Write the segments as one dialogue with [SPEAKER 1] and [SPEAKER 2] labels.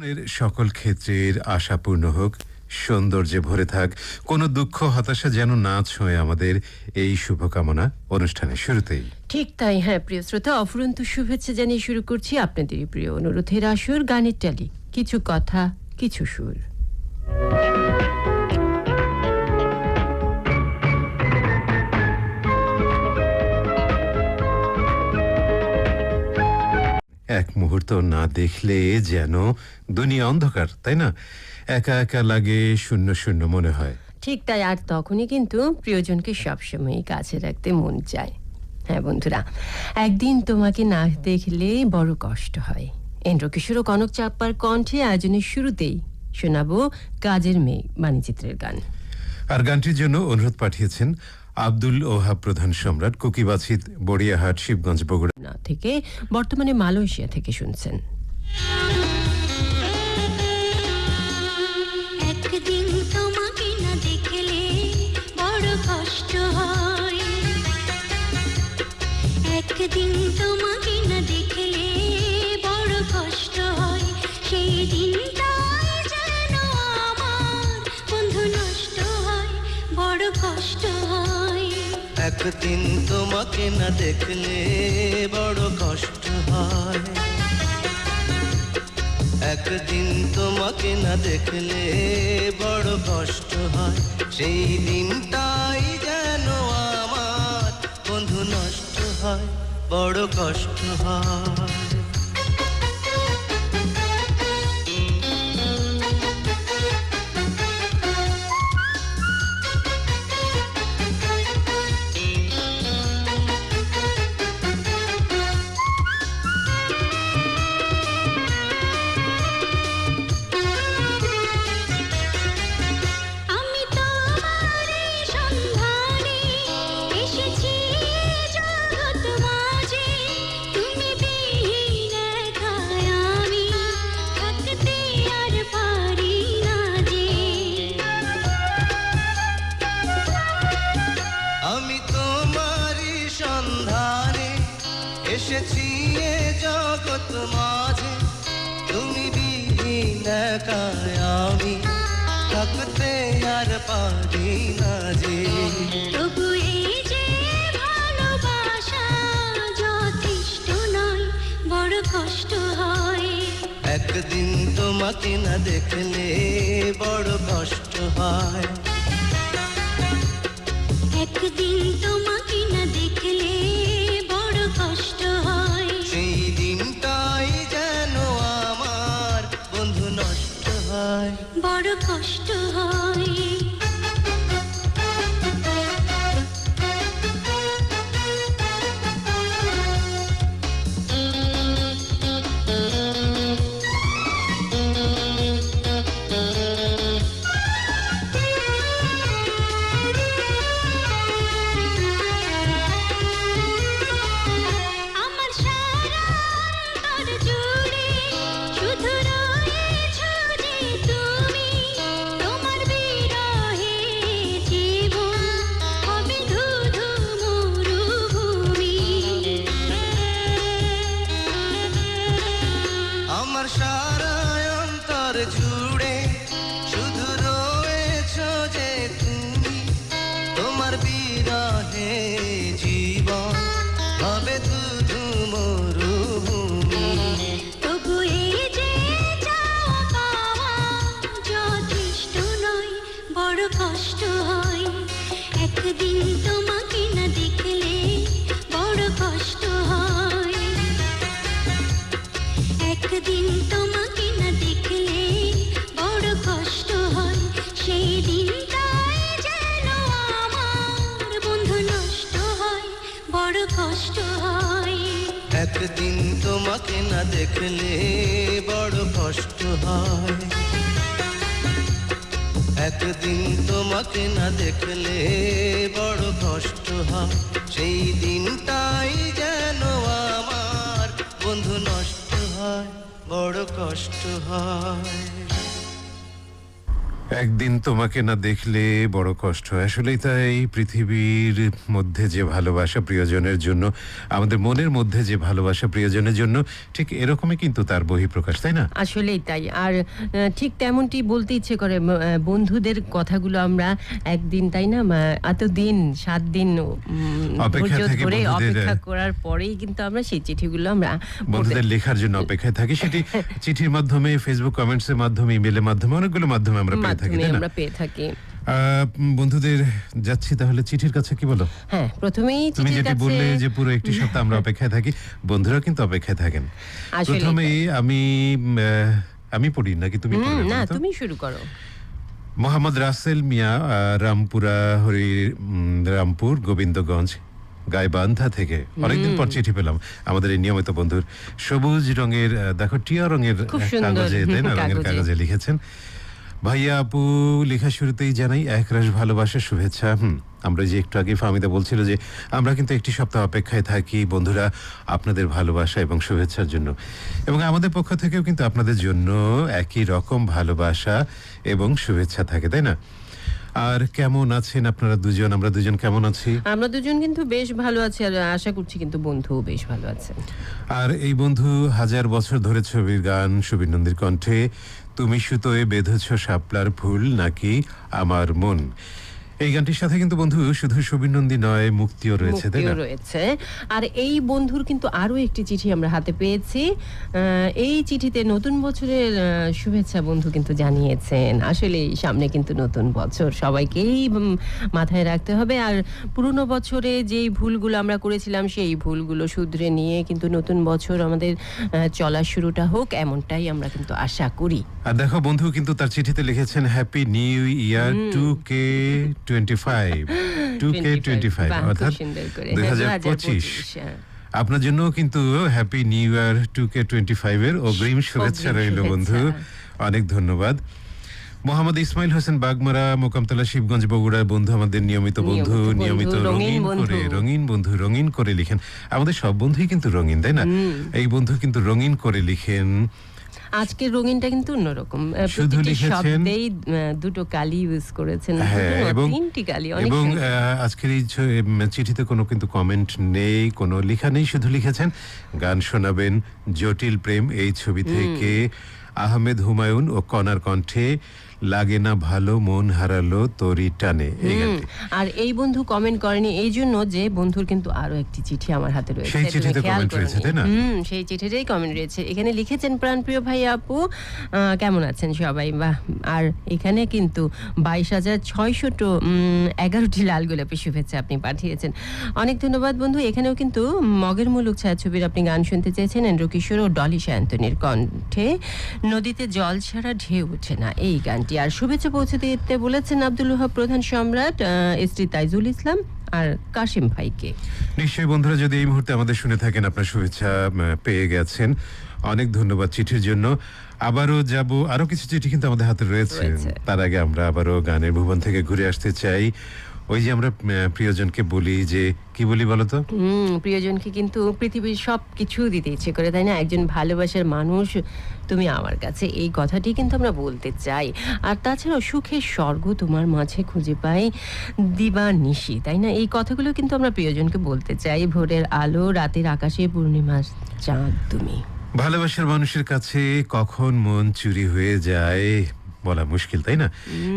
[SPEAKER 1] এর সকল ক্ষেত্রের আশা পূর্ণ হোক, সৌন্দর্যে ভরে থাক, কোনো দুঃখ হতাশা যেন না ছোঁয় আমাদের, এই শুভকামনা অনুষ্ঠানের শুরুতেই।
[SPEAKER 2] ঠিক তাই। হ্যাঁ প্রিয় শ্রোতা, অফুরন্ত শুভেচ্ছা জানিয়ে শুরু করছি আপনাদেরই প্রিয় অনুরোধের আসর গানের টালি, কিছু কথা কিছু সুর।
[SPEAKER 1] এক মুহূর্ত না দেখলে যেন দুনিয়া অন্ধকার, তাই না? একা একা লাগে, শূন্য শূন্য মনে হয়।
[SPEAKER 2] ঠিক তাই, আর তখনই কিন্তু প্রিয়জনকে সবসময়ই কাছে রাখতে মন চায়। হ্যাঁ বন্ধুরা, একদিন তোমাকে না দেখলে বড় কষ্ট হয়। ইন্দ্রকিশোর ও কনক চাপ্পার কণ্ঠে আয়োজনের শুরুতেই শোনাবো কাজের মেয়ে মানিচিত্রের গান।
[SPEAKER 1] আর গানটির জন্য অনুরোধ পাঠিয়েছেন আব্দুল ওহাব প্রধান সম্রাট, কুকিবাছিত, বড়িয়াহাট, শিবগঞ্জ, বগুড়া
[SPEAKER 2] না থেকে, বর্তমানে মালয়েশিয়া থেকে শুনছেন।
[SPEAKER 3] একদিন তোমাকে না দেখলে বড় কষ্ট হয়, একদিন তোমাকে না দেখলে বড় কষ্ট হয়, সেই দিনটাই যেন আমার বন্ধু নষ্ট হয়, বড় কষ্ট হয়।
[SPEAKER 4] একদিন তোমাকে না দেখলে বড় কষ্ট হয়, একদিন তোমাকে না দেখলে বড় কষ্ট হয়, সেই দিনটাই যেন আমার বন্ধু নষ্ট হয়, বড় কষ্ট হয়। এসেছি এ জগৎ মাঝে, তুমি বিহীন একাই আমি থাকতে আর পারি না যে।
[SPEAKER 3] তবু এই যে ভালোবাসা যথেষ্ট নয়, বড় কষ্ট হয়।
[SPEAKER 4] একদিন তোমাকে না দেখলে বড় কষ্ট হয়,
[SPEAKER 3] একদিন তোমাকে না দেখলে বড় কষ্ট হয়,
[SPEAKER 4] সেই দিনটাই যেন আমার বন্ধু নষ্ট হয়,
[SPEAKER 3] বড় কষ্ট হয়।
[SPEAKER 4] আমার সারা অন্তর জুড়ে শুধু রয়েছ যে তুমি, তোমার বিরহে জীবন হবে শুধু মরুভূমি।
[SPEAKER 3] তবু এই যে চাওয়া পাওয়া যথেষ্ট নয়, বড় কষ্ট হয়। একদিন তোমাকে না দেখলে বড় কষ্ট হয়, একদিন তোমাকে না দেখলে বড় কষ্ট হয়, সেই দিনটাই যেন আমার বন্ধু নষ্ট হয়, বড় কষ্ট হয়।
[SPEAKER 4] একদিন তোমাকে না দেখলে বড় কষ্ট হয়, একদিন তোমাকে না দেখলে বড় কষ্ট হয়, সেই দিনটাই যেন আমার বন্ধু নষ্ট হয়, বড় কষ্ট হয়।
[SPEAKER 1] একদিন তোমাকে না দেখলে বড় কষ্ট হয়। আসলেই তাই, পৃথিবীর মধ্যে যে ভালোবাসা প্রিয়জনের জন্য, আমাদের মনের মধ্যে যে ভালোবাসা প্রিয়জনের জন্য, ঠিক এরকমই কিন্তু তার বহিঃপ্রকাশ, তাই না?
[SPEAKER 2] আসলেই তাই। আর ঠিক তেমনটি বলতে ইচ্ছে করে বন্ধুদের কথাগুলো আমরা একদিন, তাই না, এতদিন ৭ দিন
[SPEAKER 1] অপেক্ষা
[SPEAKER 2] ধৈর্য
[SPEAKER 1] থেকে
[SPEAKER 2] ধরে
[SPEAKER 1] বন্ধুদের,
[SPEAKER 2] অপেক্ষা করার পরেই কিন্তু আমরা সেই চিঠিগুলো আমরা
[SPEAKER 1] বন্ধুদের লেখার জন্য অপেক্ষায় থাকি। সেটি চিঠির মাধ্যমে, ফেসবুক কমেন্টসের মাধ্যমে, ইমেলের মাধ্যমে, অনেকগুলো মাধ্যমে আমরা পেয়ে থাকি, তাই না?
[SPEAKER 2] আমরা পেয়ে থাকি।
[SPEAKER 1] বন্ধুদের যাচ্ছি তাহলে চিঠির কাছে, কি বলো?
[SPEAKER 2] হ্যাঁ, প্রথমেই
[SPEAKER 1] তুমি
[SPEAKER 2] চিঠির
[SPEAKER 1] যেটি
[SPEAKER 2] কাছে
[SPEAKER 1] বললে যে পুরো একটি সপ্তাহ আমরা অপেক্ষায় থাকি, বন্ধুরা কিন্তু অপেক্ষায় থাকেন।
[SPEAKER 2] আসলেই
[SPEAKER 1] প্রথমে
[SPEAKER 2] তাই।
[SPEAKER 1] আমি পড়ি নাকি তুমি পড়বে?
[SPEAKER 2] না,
[SPEAKER 1] বলো তো?
[SPEAKER 2] তুমি শুরু করো।
[SPEAKER 1] মোহাম্মদ রাসেল মিয়া, রামপুর গোবিন্দগঞ্জ গাইবান্ধা থেকে অনেকদিন পর চিঠি পেলাম। আমাদের এই নিয়মিত বন্ধুর সবুজ রঙের, দেখো টিয়া রঙের
[SPEAKER 2] খুব সুন্দর
[SPEAKER 1] কাগজে, তাই না, রঙের
[SPEAKER 2] কাগজে।
[SPEAKER 1] কাগজে লিখেছেন। ভাইয়া আপু, লেখা শুরুতেই জানাই একরাশ ভালোবাসার শুভেচ্ছা। আমরা যে একটু আগে ফাহমিদা বলছিল যে আমরা কিন্তু একটি সপ্তাহ অপেক্ষায় থাকি বন্ধুরা আপনাদের ভালোবাসা এবং শুভেচ্ছার জন্য, এবং আমাদের পক্ষ থেকেও কিন্তু আপনাদের জন্য একই রকম ভালোবাসা এবং শুভেচ্ছা থাকে, তাই না? আর কেমন আছেন আপনারা দুজন? আমরা দুজন কেমন আছি?
[SPEAKER 2] আমরা দুজন কিন্তু বেশ ভালো আছি, আর আশা করছি কিন্তু বন্ধুও বেশ ভালো আছে।
[SPEAKER 1] আর এই বন্ধু হাজার বছর ধরে ছবির গান, সুবীর নন্দীর কণ্ঠে তুমি সুতোয় বেঁধেছ শাপলার ফুল নাকি আমার মন, এই গানটির সাথে কিন্তু বন্ধু শুধু সুবীর নন্দী নয়, মুক্তিও রয়েছে, তাই
[SPEAKER 2] মুক্তিও
[SPEAKER 1] না?
[SPEAKER 2] রয়েছে। আর এই বন্ধুর কিন্তু আরো একটি চিঠি আমরা হাতে পেয়েছি। এই চিঠিতে নতুন বছরের শুভেচ্ছা বন্ধু কিন্তু জানিয়েছেন। আসলে সামনে কিন্তু নতুন বছর, সবাইকেই মাথায় রাখতে হবে। আর পুরনো বছরে যেই ভুলগুলো আমরা করেছিলাম সেই ভুলগুলো শুধরে নিয়ে কিন্তু নতুন বছর আমাদের চলার শুরুটা হোক, এমনটাই আমরা কিন্তু আশা করি।
[SPEAKER 1] আর দেখো বন্ধু কিন্তু তার চিঠিতে লিখেছেন হ্যাপি নিউ ইয়ার 2K25
[SPEAKER 2] বাহ, খুব
[SPEAKER 1] অর্থাৎ
[SPEAKER 2] সুন্দর করে।
[SPEAKER 1] 2025।
[SPEAKER 2] হ্যাঁ।
[SPEAKER 1] আপনার জন্য কিন্তু হ্যাপি নিউ ইয়ার 2K25 এর অগ্রিম শুভেচ্ছা
[SPEAKER 2] অগ্রিম
[SPEAKER 1] রইল বন্ধু,
[SPEAKER 2] শুভেচ্ছা।
[SPEAKER 1] অনেক ধন্যবাদ। মোহাম্মদ ইসমাইল হোসেন বাগমারা, মোকামতলা, শিবগঞ্জ, বগুড়ার বন্ধু, আমাদের নিয়মিত বন্ধু, নিয়মিত রঙিন করে লিখেন। আমাদের সব বন্ধুই কিন্তু রঙিন, তাই না? এই বন্ধু কিন্তু রঙিন করে লিখেন।
[SPEAKER 2] আজকের রঙিনটা কিন্তু অন্যরকম,
[SPEAKER 1] শুধু
[SPEAKER 2] প্রতিটি
[SPEAKER 1] লিখেছেন,
[SPEAKER 2] শব্দেই দুটো কালি ইউজ করেছেন,
[SPEAKER 1] হ্যাঁ,
[SPEAKER 2] দুটো না,
[SPEAKER 1] এবং
[SPEAKER 2] 3টি কালি, অনেক
[SPEAKER 1] এবং
[SPEAKER 2] সুন্দর।
[SPEAKER 1] আজকের এই চিঠিতে কোনো কিন্তু কমেন্ট নেই, কোনো লেখা নেই, শুধু লিখেছেন গান শোনাবেন জটিল প্রেম এই ছবি থেকে আহমেদ হুমায়ুন ও কনার কণ্ঠে লাগে না ভালো মন হারালো তোরি টানে, এই গানটি।
[SPEAKER 2] আর এই বন্ধু কমেন্ট করেনি এই জন্য যে বন্ধুর কিন্তু আরো একটি চিঠি আমার হাতে রয়েছে,
[SPEAKER 1] সেই
[SPEAKER 2] তুমি
[SPEAKER 1] চিঠিতে
[SPEAKER 2] খেয়াল
[SPEAKER 1] comment রয়েছে,
[SPEAKER 2] করোনি।
[SPEAKER 1] তাই না?
[SPEAKER 2] সেই চিঠিতেই কমেন্ট রয়েছে। এখানে লিখেছেন প্রাণপ্রিয় ভাই আপু, কেমন আছেন সবাই? বাহ। আর এখানে কিন্তু 22,611টি লাল গোলাপি শুভেচ্ছা আপনি পাঠিয়েছেন, অনেক ধন্যবাদ বন্ধু। এখানেও কিন্তু মগের মুলুক ছায়াছবির আপনি গান শুনতে চেয়েছেন এন্ড্রু কিশোর ও ডলি সায়ন্তনীর কণ্ঠে, নদীতে জল ছাড়া ঢেউ ওঠে না, এই গানটি। আর শুভেচ্ছা পৌঁছে দিতে বলেছেন আব্দুল ওহাব প্রধান সম্রাট, এসটি তাইজুল ইসলাম আর কাশিম ভাইকে।
[SPEAKER 1] নিশ্চয়ই বন্ধুরা যদি এই মুহূর্তে আমাদের শুনে থাকেন, আপনার শুভেচ্ছা পেয়ে গেছেন, অনেক ধন্যবাদ চিঠির জন্য। আবারও যাব, আরো কিছু চিঠি কিন্তু আমাদের হাতে রয়েছে। তার আগে আমরা আবারও গানের ভুবন থেকে ঘুরে আসতে চাই। ওই যে আমরা প্রিয়জনকে বলি যে, কি বলি বলতো?
[SPEAKER 2] প্রিয়জনকে কিন্তু পৃথিবীর সব কিছু দিতে ইচ্ছে করে, তাই না? একজন ভালোবাসার মানুষ তুমি আমার কাছে, এই কথাটি কিন্তু আমরা বলতে চাই। আর তাছাড়াও সুখের স্বর্গ তোমার মাঝে খুঁজে পাই দিবা নিশি, তাই না? এই কথাগুলো কিন্তু আমরা প্রিয়জনকে বলতে চাই। ভোরের আলো, রাতের আকাশে পূর্ণিমার চাঁদ তুমি।
[SPEAKER 1] ভালোবাসার মানুষের কাছে কখন মন চুরি হয়ে যায় বলা মুশকিল, তাই না?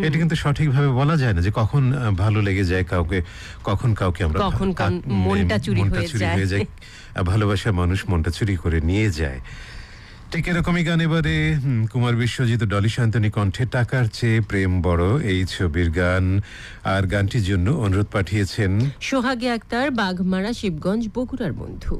[SPEAKER 1] এটা কিন্তু সঠিকভাবে বলা যায় না যে কখন ভালো লেগে যায় কাউকে, কখন কাউকে আমরা
[SPEAKER 2] কখন মনটা চুরি হয়ে যায়।
[SPEAKER 1] ভালোবাসার মানুষ মনটা চুরি করে নিয়ে যায়। ঠিক এরকমই গান এবারে কুমার বিশ্বজিৎ, ডলি সায়ন্তনী কণ্ঠে টাকার চেয়ে প্রেম বড়, এই ছবির গান। আর গানটির জন্য অনুরোধ পাঠিয়েছেন
[SPEAKER 2] সোহাগে আক্তার, বাঘমারা, শিবগঞ্জ, বগুড়ার বন্ধু।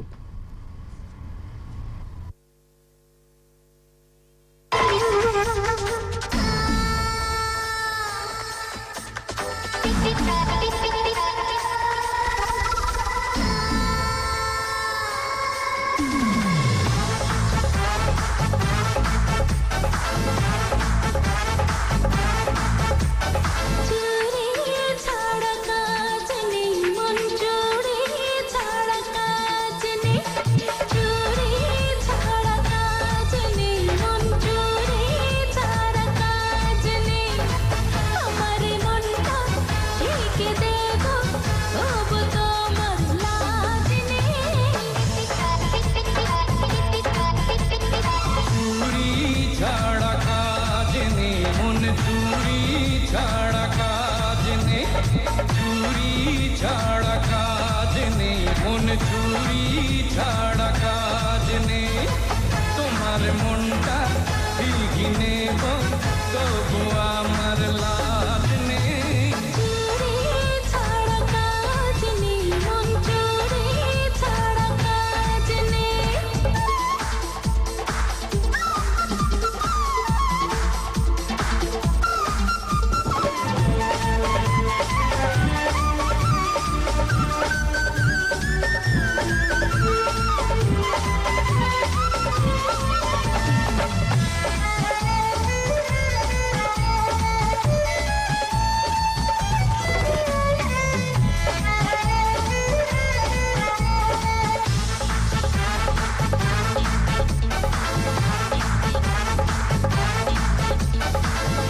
[SPEAKER 3] ছাড়া কাজ নেই, মন জুড়ে ছাড়া কাজ নেই।
[SPEAKER 5] ছাড়া কাজ নেই, তোমার মনটা ঠিকই নেব, তবু আমার লাভ নেই।
[SPEAKER 3] চুরি ছাড়া কাজ নেই, মন চুরি ছাড়া কাজ নেই।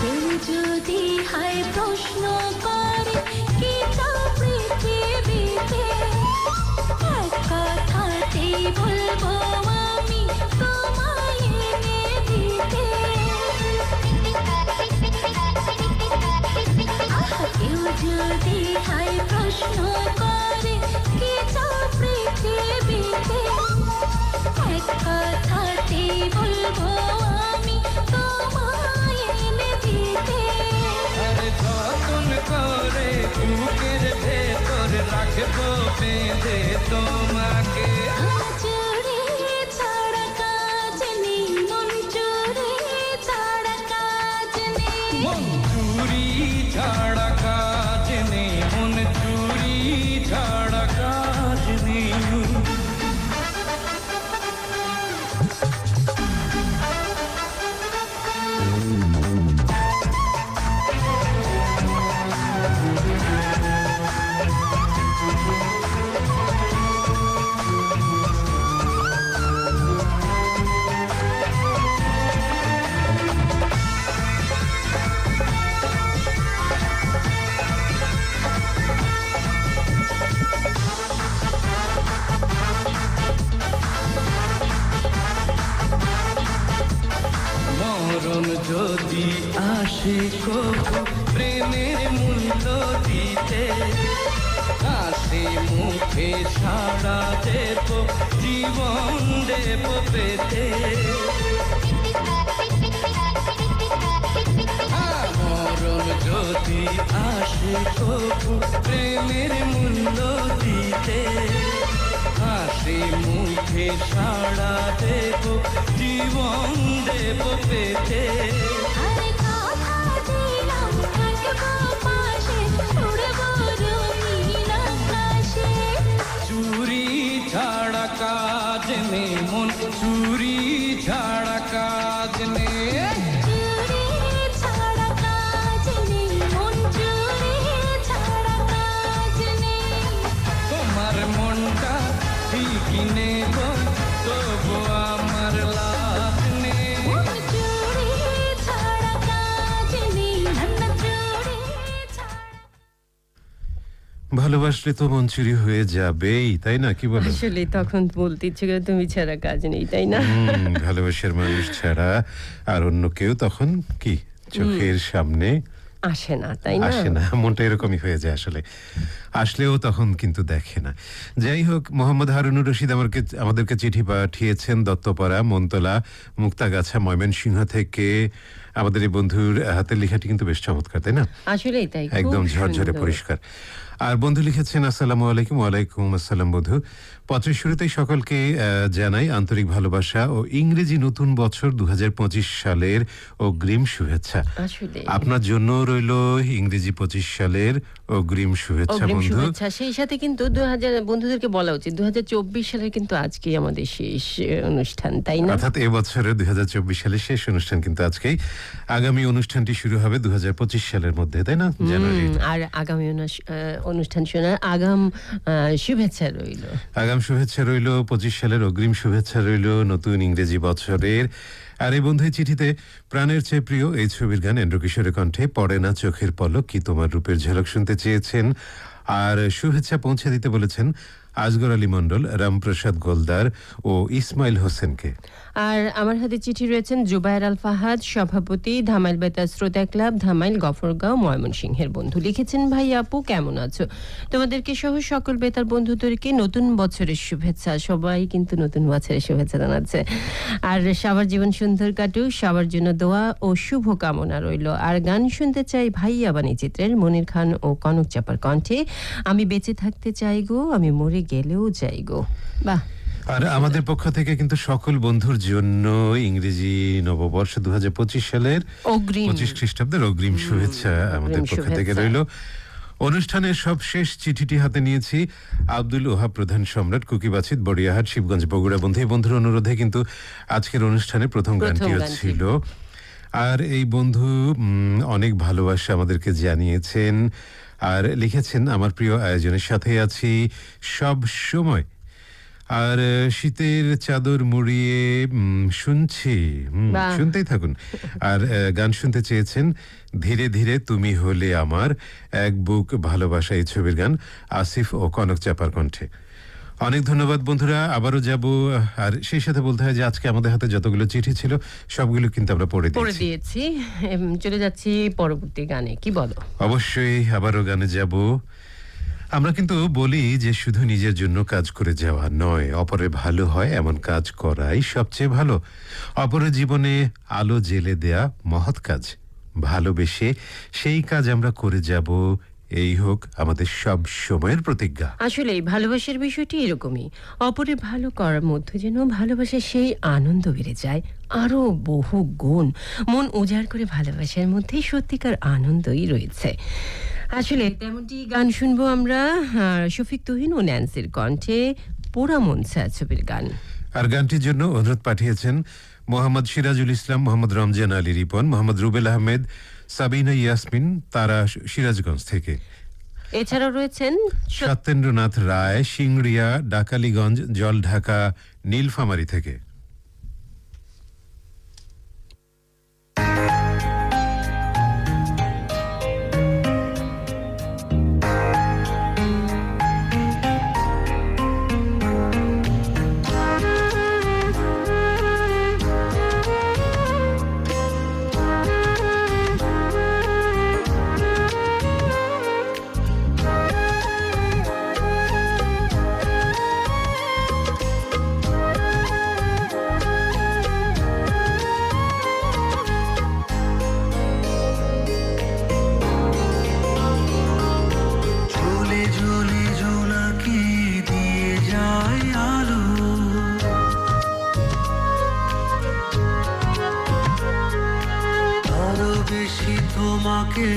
[SPEAKER 3] কেউ যদি হায় প্রশ্ন করে কি চাও পৃথিবীতে, এক কথাতেই বলবো আমি তোমায় এনে দিতে। কেউ যদি হায় প্রশ্ন করে কি চাও পৃথিবীতে, এক কথাতেই বলবো আমি তোমায় এনে দিতে।
[SPEAKER 5] আরে যতন করে বুকের ভেতর রাখবো বেঁধে তোমাকে।
[SPEAKER 3] চুরি ছাড়া কাজ নেই, মন চুরি ছাড়া কাজ নেই।
[SPEAKER 5] মন চুরি ছাড়া কাজ নেই, মন চুরি ছাড়া কাজ নেই। মরণ যদি আসে কবু প্রেমের মূল্য দিতে, হাসি মুখে ছাড়া দেব, জীবন দেব পেতে। মরণ যদি আসে কবু প্রেমের মূল্য দিতে, হাসি মুখে ছাড়া দেব, জীবন দেব পেতে।
[SPEAKER 3] আরে কথা দিলাম থাকবো পাশে, উড়বো রঙিন আকাশে।
[SPEAKER 5] চুরি ছাড়া কাজ নেই, মন চুরি ছাড়া কাজ নেই।
[SPEAKER 3] চুরি ছাড়া কাজ নেই, মন চুরি ছাড়া কাজ নেই।
[SPEAKER 5] তোমার মনটা ঠিকই নেব, তবু আমার লাভ নেই।
[SPEAKER 3] চুরি ছাড়া কাজ নেই, ধান্না চুরি ছাড়া।
[SPEAKER 1] ভালোবাসলে তো মন চুরি হয়ে যাবেই, তাই না? কি বলো?
[SPEAKER 2] আসলে তখন বলতে ইচ্ছে করে তুমি ছাড়া কাজ নেই, তাই না?
[SPEAKER 1] ভালোবাসার মানুষ ছাড়া আর অন্য কেউ তখন কি চোখের সামনে
[SPEAKER 2] আসে না, তাই না?
[SPEAKER 1] আসে না। মনটা এরকমই হয়ে যায় আসলে। আসলেও তখন কিন্তু দেখে না। যাই হোক, মোহাম্মদ হারুনুর রশিদ আমাদেরকে চিঠি পাঠিয়েছেন দত্তপাড়া, মনতলা, মুক্তাগাছা, ময়মনসিংহ থেকে। আমাদের এই বন্ধুর হাতের লেখাটি কিন্তু বেশ চমৎকার, তাই না?
[SPEAKER 2] আসলেই তাই, খুব
[SPEAKER 1] একদম ঝরঝরে
[SPEAKER 2] সুন্দর।
[SPEAKER 1] পরিষ্কার। আর বন্ধু লিখেছেন, আসসালামু আলাইকুম। ওয়ালাইকুম আসসালাম বন্ধু। পত্রের শুরুতেই সকলকে জানাই আন্তরিক ভালোবাসা ও ইংরেজি নতুন বছর 2025 সালের অগ্রিম শুভেচ্ছা।
[SPEAKER 2] আসলে
[SPEAKER 1] আপনার জন্য রইল ইংরেজি 25 সালের অগ্রিম শুভেচ্ছা
[SPEAKER 2] অগ্রিম
[SPEAKER 1] বন্ধু।
[SPEAKER 2] শুভেচ্ছা। সেই সাথে কিন্তু 2000 বন্ধুদেরকে বলা উচিত 2024 সালের কিন্তু আজকে আমাদের শেষ অনুষ্ঠান, তাই না?
[SPEAKER 1] অর্থাৎ এবছরের 2024 সালের শেষ অনুষ্ঠান কিন্তু আজকেই। আগামী অনুষ্ঠানটি শুরু হবে 2025 সালের মধ্যে, তাই না? জানুয়ারি।
[SPEAKER 2] আর আগামী অনুষ্ঠান শোনার আগাম শুভেচ্ছা রইল।
[SPEAKER 1] আগাম শুভেচ্ছা রইল 25 সালের অগ্রিম শুভেচ্ছা রইল নতুন ইংরেজি বছরের। আর এই বন্ধু চিঠিতে প্রাণের চেয়ে প্রিয় এই ছবির গান এন্ড্রু কিশোরের কণ্ঠে পড়ে না চোখের পলক কি তোমার রূপের ঝলক শুনতে চেয়েছেন। আর শুভেচ্ছা পৌঁছে দিতে বলেছেন আজগর আলী মণ্ডল, রামপ্রসাদ গোলদার ও ইসমাইল হোসেনকে।
[SPEAKER 2] আর আমার হাতে চিঠি রয়েছেন জুবায়ের আল ফাহাদ, সভাপতি ধামাইল বেতার শ্রোতা ক্লাব, ধামাইল, গফরগাঁও, ময়মনসিংহের বন্ধু। লিখেছেন, ভাই আপু কেমন আছো? তোমাদেরকে সহ সকল বেতার বন্ধুদেরকে নতুন বছরের শুভেচ্ছা। সবাই কিন্তু নতুন বছরের শুভেচ্ছা জানাচ্ছে। আর সবার জীবন সুন্দর কাটুক, সবার জন্য দোয়া ও শুভ কামনা রইল। আর গান শুনতে চাই ভাইয়া বাণী চিত্রের, মনির খান ও কনক চাপার কণ্ঠে, আমি বেঁচে থাকতে চাই গো, আমি মরে গেলেও যাই গো। বাহ।
[SPEAKER 1] আর আমাদের পক্ষ থেকে কিন্তু সকল বন্ধুর জন্য ইংরেজি নববর্ষ 2025 সালের
[SPEAKER 2] অগ্রিম
[SPEAKER 1] 25 খ্রিস্টাব্দের অগ্রিম শুভেচ্ছা আমাদের পক্ষ থেকে
[SPEAKER 2] শুভেচ্ছা।
[SPEAKER 1] রইল। অনুষ্ঠানের সব শেষ চিঠিটি হাতে নিয়েছি আব্দুল ওহাব প্রধান সম্রাট, কুকিবাছিত, বড়িয়াহাট, শিবগঞ্জ, বগুড়া বন্ধু। এই বন্ধুর অনুরোধে কিন্তু আজকের অনুষ্ঠানের প্রথম গানটিও
[SPEAKER 2] গানটি।
[SPEAKER 1] ছিল। আর এই বন্ধু অনেক ভালোবাসা আমাদেরকে জানিয়েছেন আর লিখেছেন, আমার প্রিয় আয়োজনের সাথে আছি সব সময়। আর শীতের চাদর মুড়িয়ে শুনছি,
[SPEAKER 2] বাহ।
[SPEAKER 1] শুনতেই থাকুন। আর গান শুনতে চেয়েছেন ধীরে ধীরে তুমি হলে আমার, এক বুক ভালোবাসা, এই ছবির গান, আসিফ ও কনক চাপার কণ্ঠে। অনেক ধন্যবাদ বন্ধুরা, আবারও যাব। আর সেই সাথে বলতে হয় যে আজকে আমাদের হাতে যতগুলো চিঠি ছিল সবগুলো কিন্তু আমরা পড়ে
[SPEAKER 2] পড়ে
[SPEAKER 1] দিয়েছি।
[SPEAKER 2] দিয়েছি। চলে যাচ্ছি পরবর্তী গানে, কি বলো?
[SPEAKER 1] অবশ্যই আবারও গানে যাব। আমরা কিন্তু বলি যে শুধু নিজের জন্য কাজ করে যাওয়া নয়, অপরের ভালো হয় এমন কাজ করাই সবচেয়ে ভালো। অপরের জীবনে আলো জেলে দেয়া মহৎ কাজ। ভালোবেসে সেই কাজ আমরা করে যাব, এই হোক আমাদের সব সময়ের প্রতিজ্ঞা।
[SPEAKER 2] আসলে ভালোবাসার বিষয়টি এরকমই, অপরের ভালো করার মধ্যে যেন ভালোবাসার সেই আনন্দ বেড়ে যায় আরো বহু গুণ। মন উজাড় করে ভালোবাসার মধ্যেই সত্যিকার আনন্দই রয়েছে। আসলে তেমনটি গান শুনবো আমরা শফিক তুহিন ও ন্যান্সির কণ্ঠে, পোড়া মন ছায়া ছবির গান।
[SPEAKER 1] আর গানটির জন্য অনুরোধ পাঠিয়েছেন মোহাম্মদ সিরাজুল ইসলাম, মোহাম্মদ রমজান আলী রিপন, মোহাম্মদ রুবেল আহমেদ, সাবিনা ইয়াসমিন, তারা সিরাজগঞ্জ থেকে।
[SPEAKER 2] এছাড়াও রয়েছেন
[SPEAKER 1] সত্যেন্দ্রনাথ রায়, সিংড়িয়া, ডাকালীগঞ্জ, জলঢাকা, নীলফামারী থেকে।
[SPEAKER 6] ঝুলি ঝুলি জোনাকি দিয়ে যায় আলো, আরো বেশি তোমাকে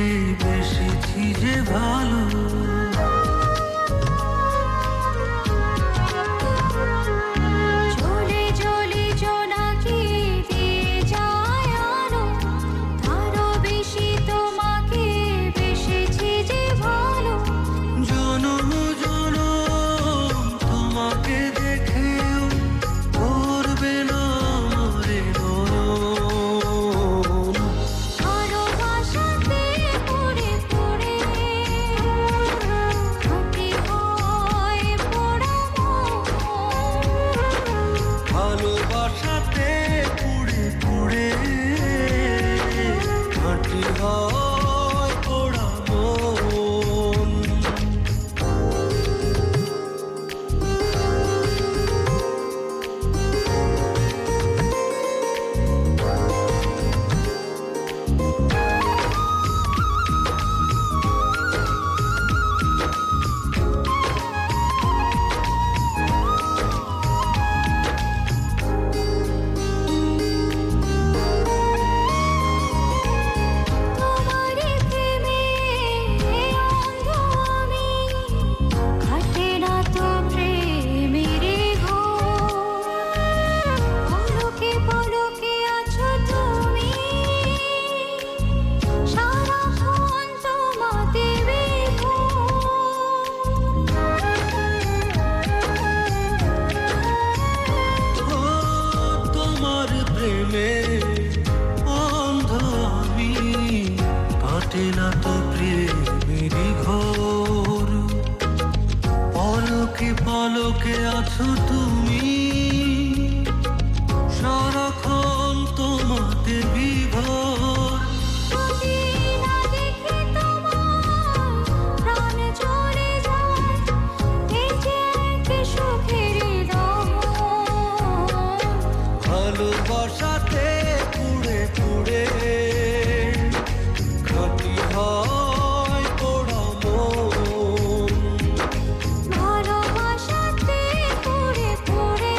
[SPEAKER 6] বেশিছি যে ভালো।
[SPEAKER 3] ঝোলে ঝোলে জোনাকি দিয়ে যায় আলো, আরো বেশি তোমাকে বেশিছি যে ভালো।
[SPEAKER 6] জনম জনম তোমাকে দেখেও করবে না মরে নয়ন।
[SPEAKER 3] ভালোবাসাতে পড়ে পড়ে হাতে হয় পোড়া মন।
[SPEAKER 6] ভালোবাসাতে পুড়ে পুড়ে মাটি হয় পোড়া মন।
[SPEAKER 3] তোমার
[SPEAKER 6] আছো তুমি সারাক্ষণ তোমাতে বিভোর
[SPEAKER 3] যদি না দেখি তোমার প্রাণ চলে যায় এই যে এক সুখের রহন
[SPEAKER 6] ভালোবাসাতে পুড়ে পুড়ে খাঁটি হয় পোড়া মন
[SPEAKER 3] ভালোবাসাতে পুড়ে পুড়ে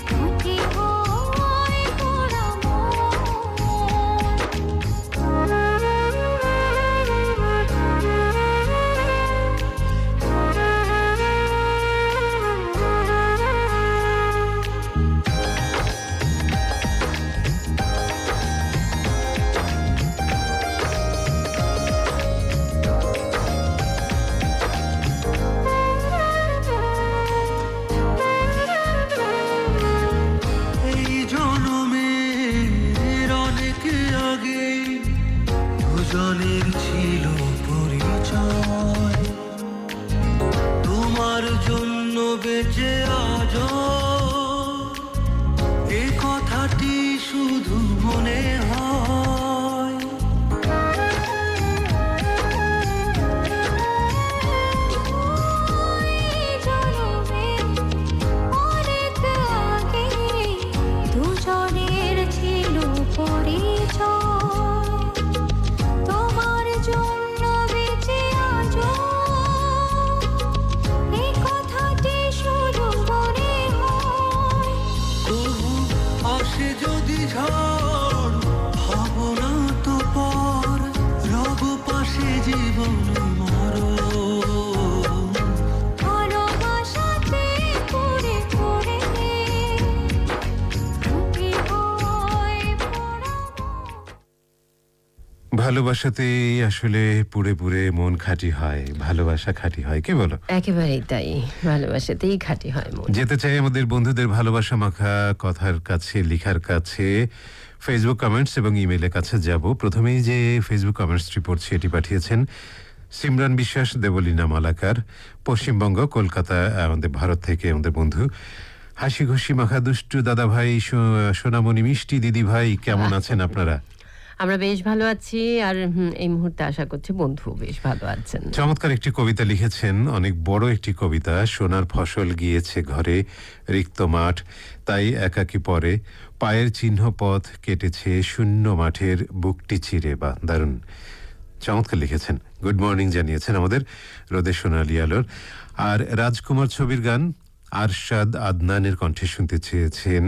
[SPEAKER 3] খাঁটি হয় পোড়া
[SPEAKER 6] এই জনমের অনেক আগে দুজনের ছিল পরিচয় তোমার জন্য বেঁচে আজ এই কথাটি শুধু মনে হয়
[SPEAKER 3] জনমে অনেক আগে দুজনের ছিল পরিচয় তোমার জন্য বেঁচে আছো এই কথাটি শুধু মনে হয়
[SPEAKER 6] তবু আসে যদি ঝড় হব না তো পর রব পাশে জীবন মরণ
[SPEAKER 3] ভালোবাসাতে পুড়ে পুড়ে খাঁটি হয় পোড়া
[SPEAKER 1] ভালোবাসাতেই আসলে পুড়ে পুড়ে মন খাঁটি হয়, ভালোবাসা খাঁটি হয়, কে বলো?
[SPEAKER 2] একেবারেই তাই, ভালোবাসাতেই খাঁটি হয় মন।
[SPEAKER 1] যেতে চাই আমাদের বন্ধুদের ভালোবাসা মাখা কথার কাছে, লেখার কাছে, ফেসবুক কমেন্টস এবং ইমেইলের কাছে যাব। প্রথমেই যে ফেসবুক কমেন্টসটি পড়ছি, এটি পাঠিয়েছেন সিমরান বিশ্বাস, দেবলীনা মালাকার, পশ্চিমবঙ্গ, কলকাতা, আমাদের ভারত থেকে আমাদের বন্ধু। হাসি খুশি মাখা দুষ্টু দাদা ভাই, সোনামণি মিষ্টি দিদি ভাই, কেমন আছেন আপনারা?
[SPEAKER 2] আমরা বেশ ভালো আছি, আর এই মুহূর্তে আশা করছি বন্ধু বেশ ভালো আছেন।
[SPEAKER 1] চমৎকার একটি কবিতা লিখেছেন, অনেক বড় একটি কবিতা। সোনার ফসল গিয়েছে ঘরে, রিক্ত মাঠ তাই একাকী পরে, পায়ের চিহ্ন পথ কেটেছে শূন্য মাঠের বুকটি চিরে। বা দারুণ, চমৎকার লিখেছেন। গুড মর্নিং জানিয়েছেন আমাদের রোদে সোনালি আলোর। আর রাজকুমার ছবির গান আরশাদ আদনানের কণ্ঠে শুনতে চেয়েছেন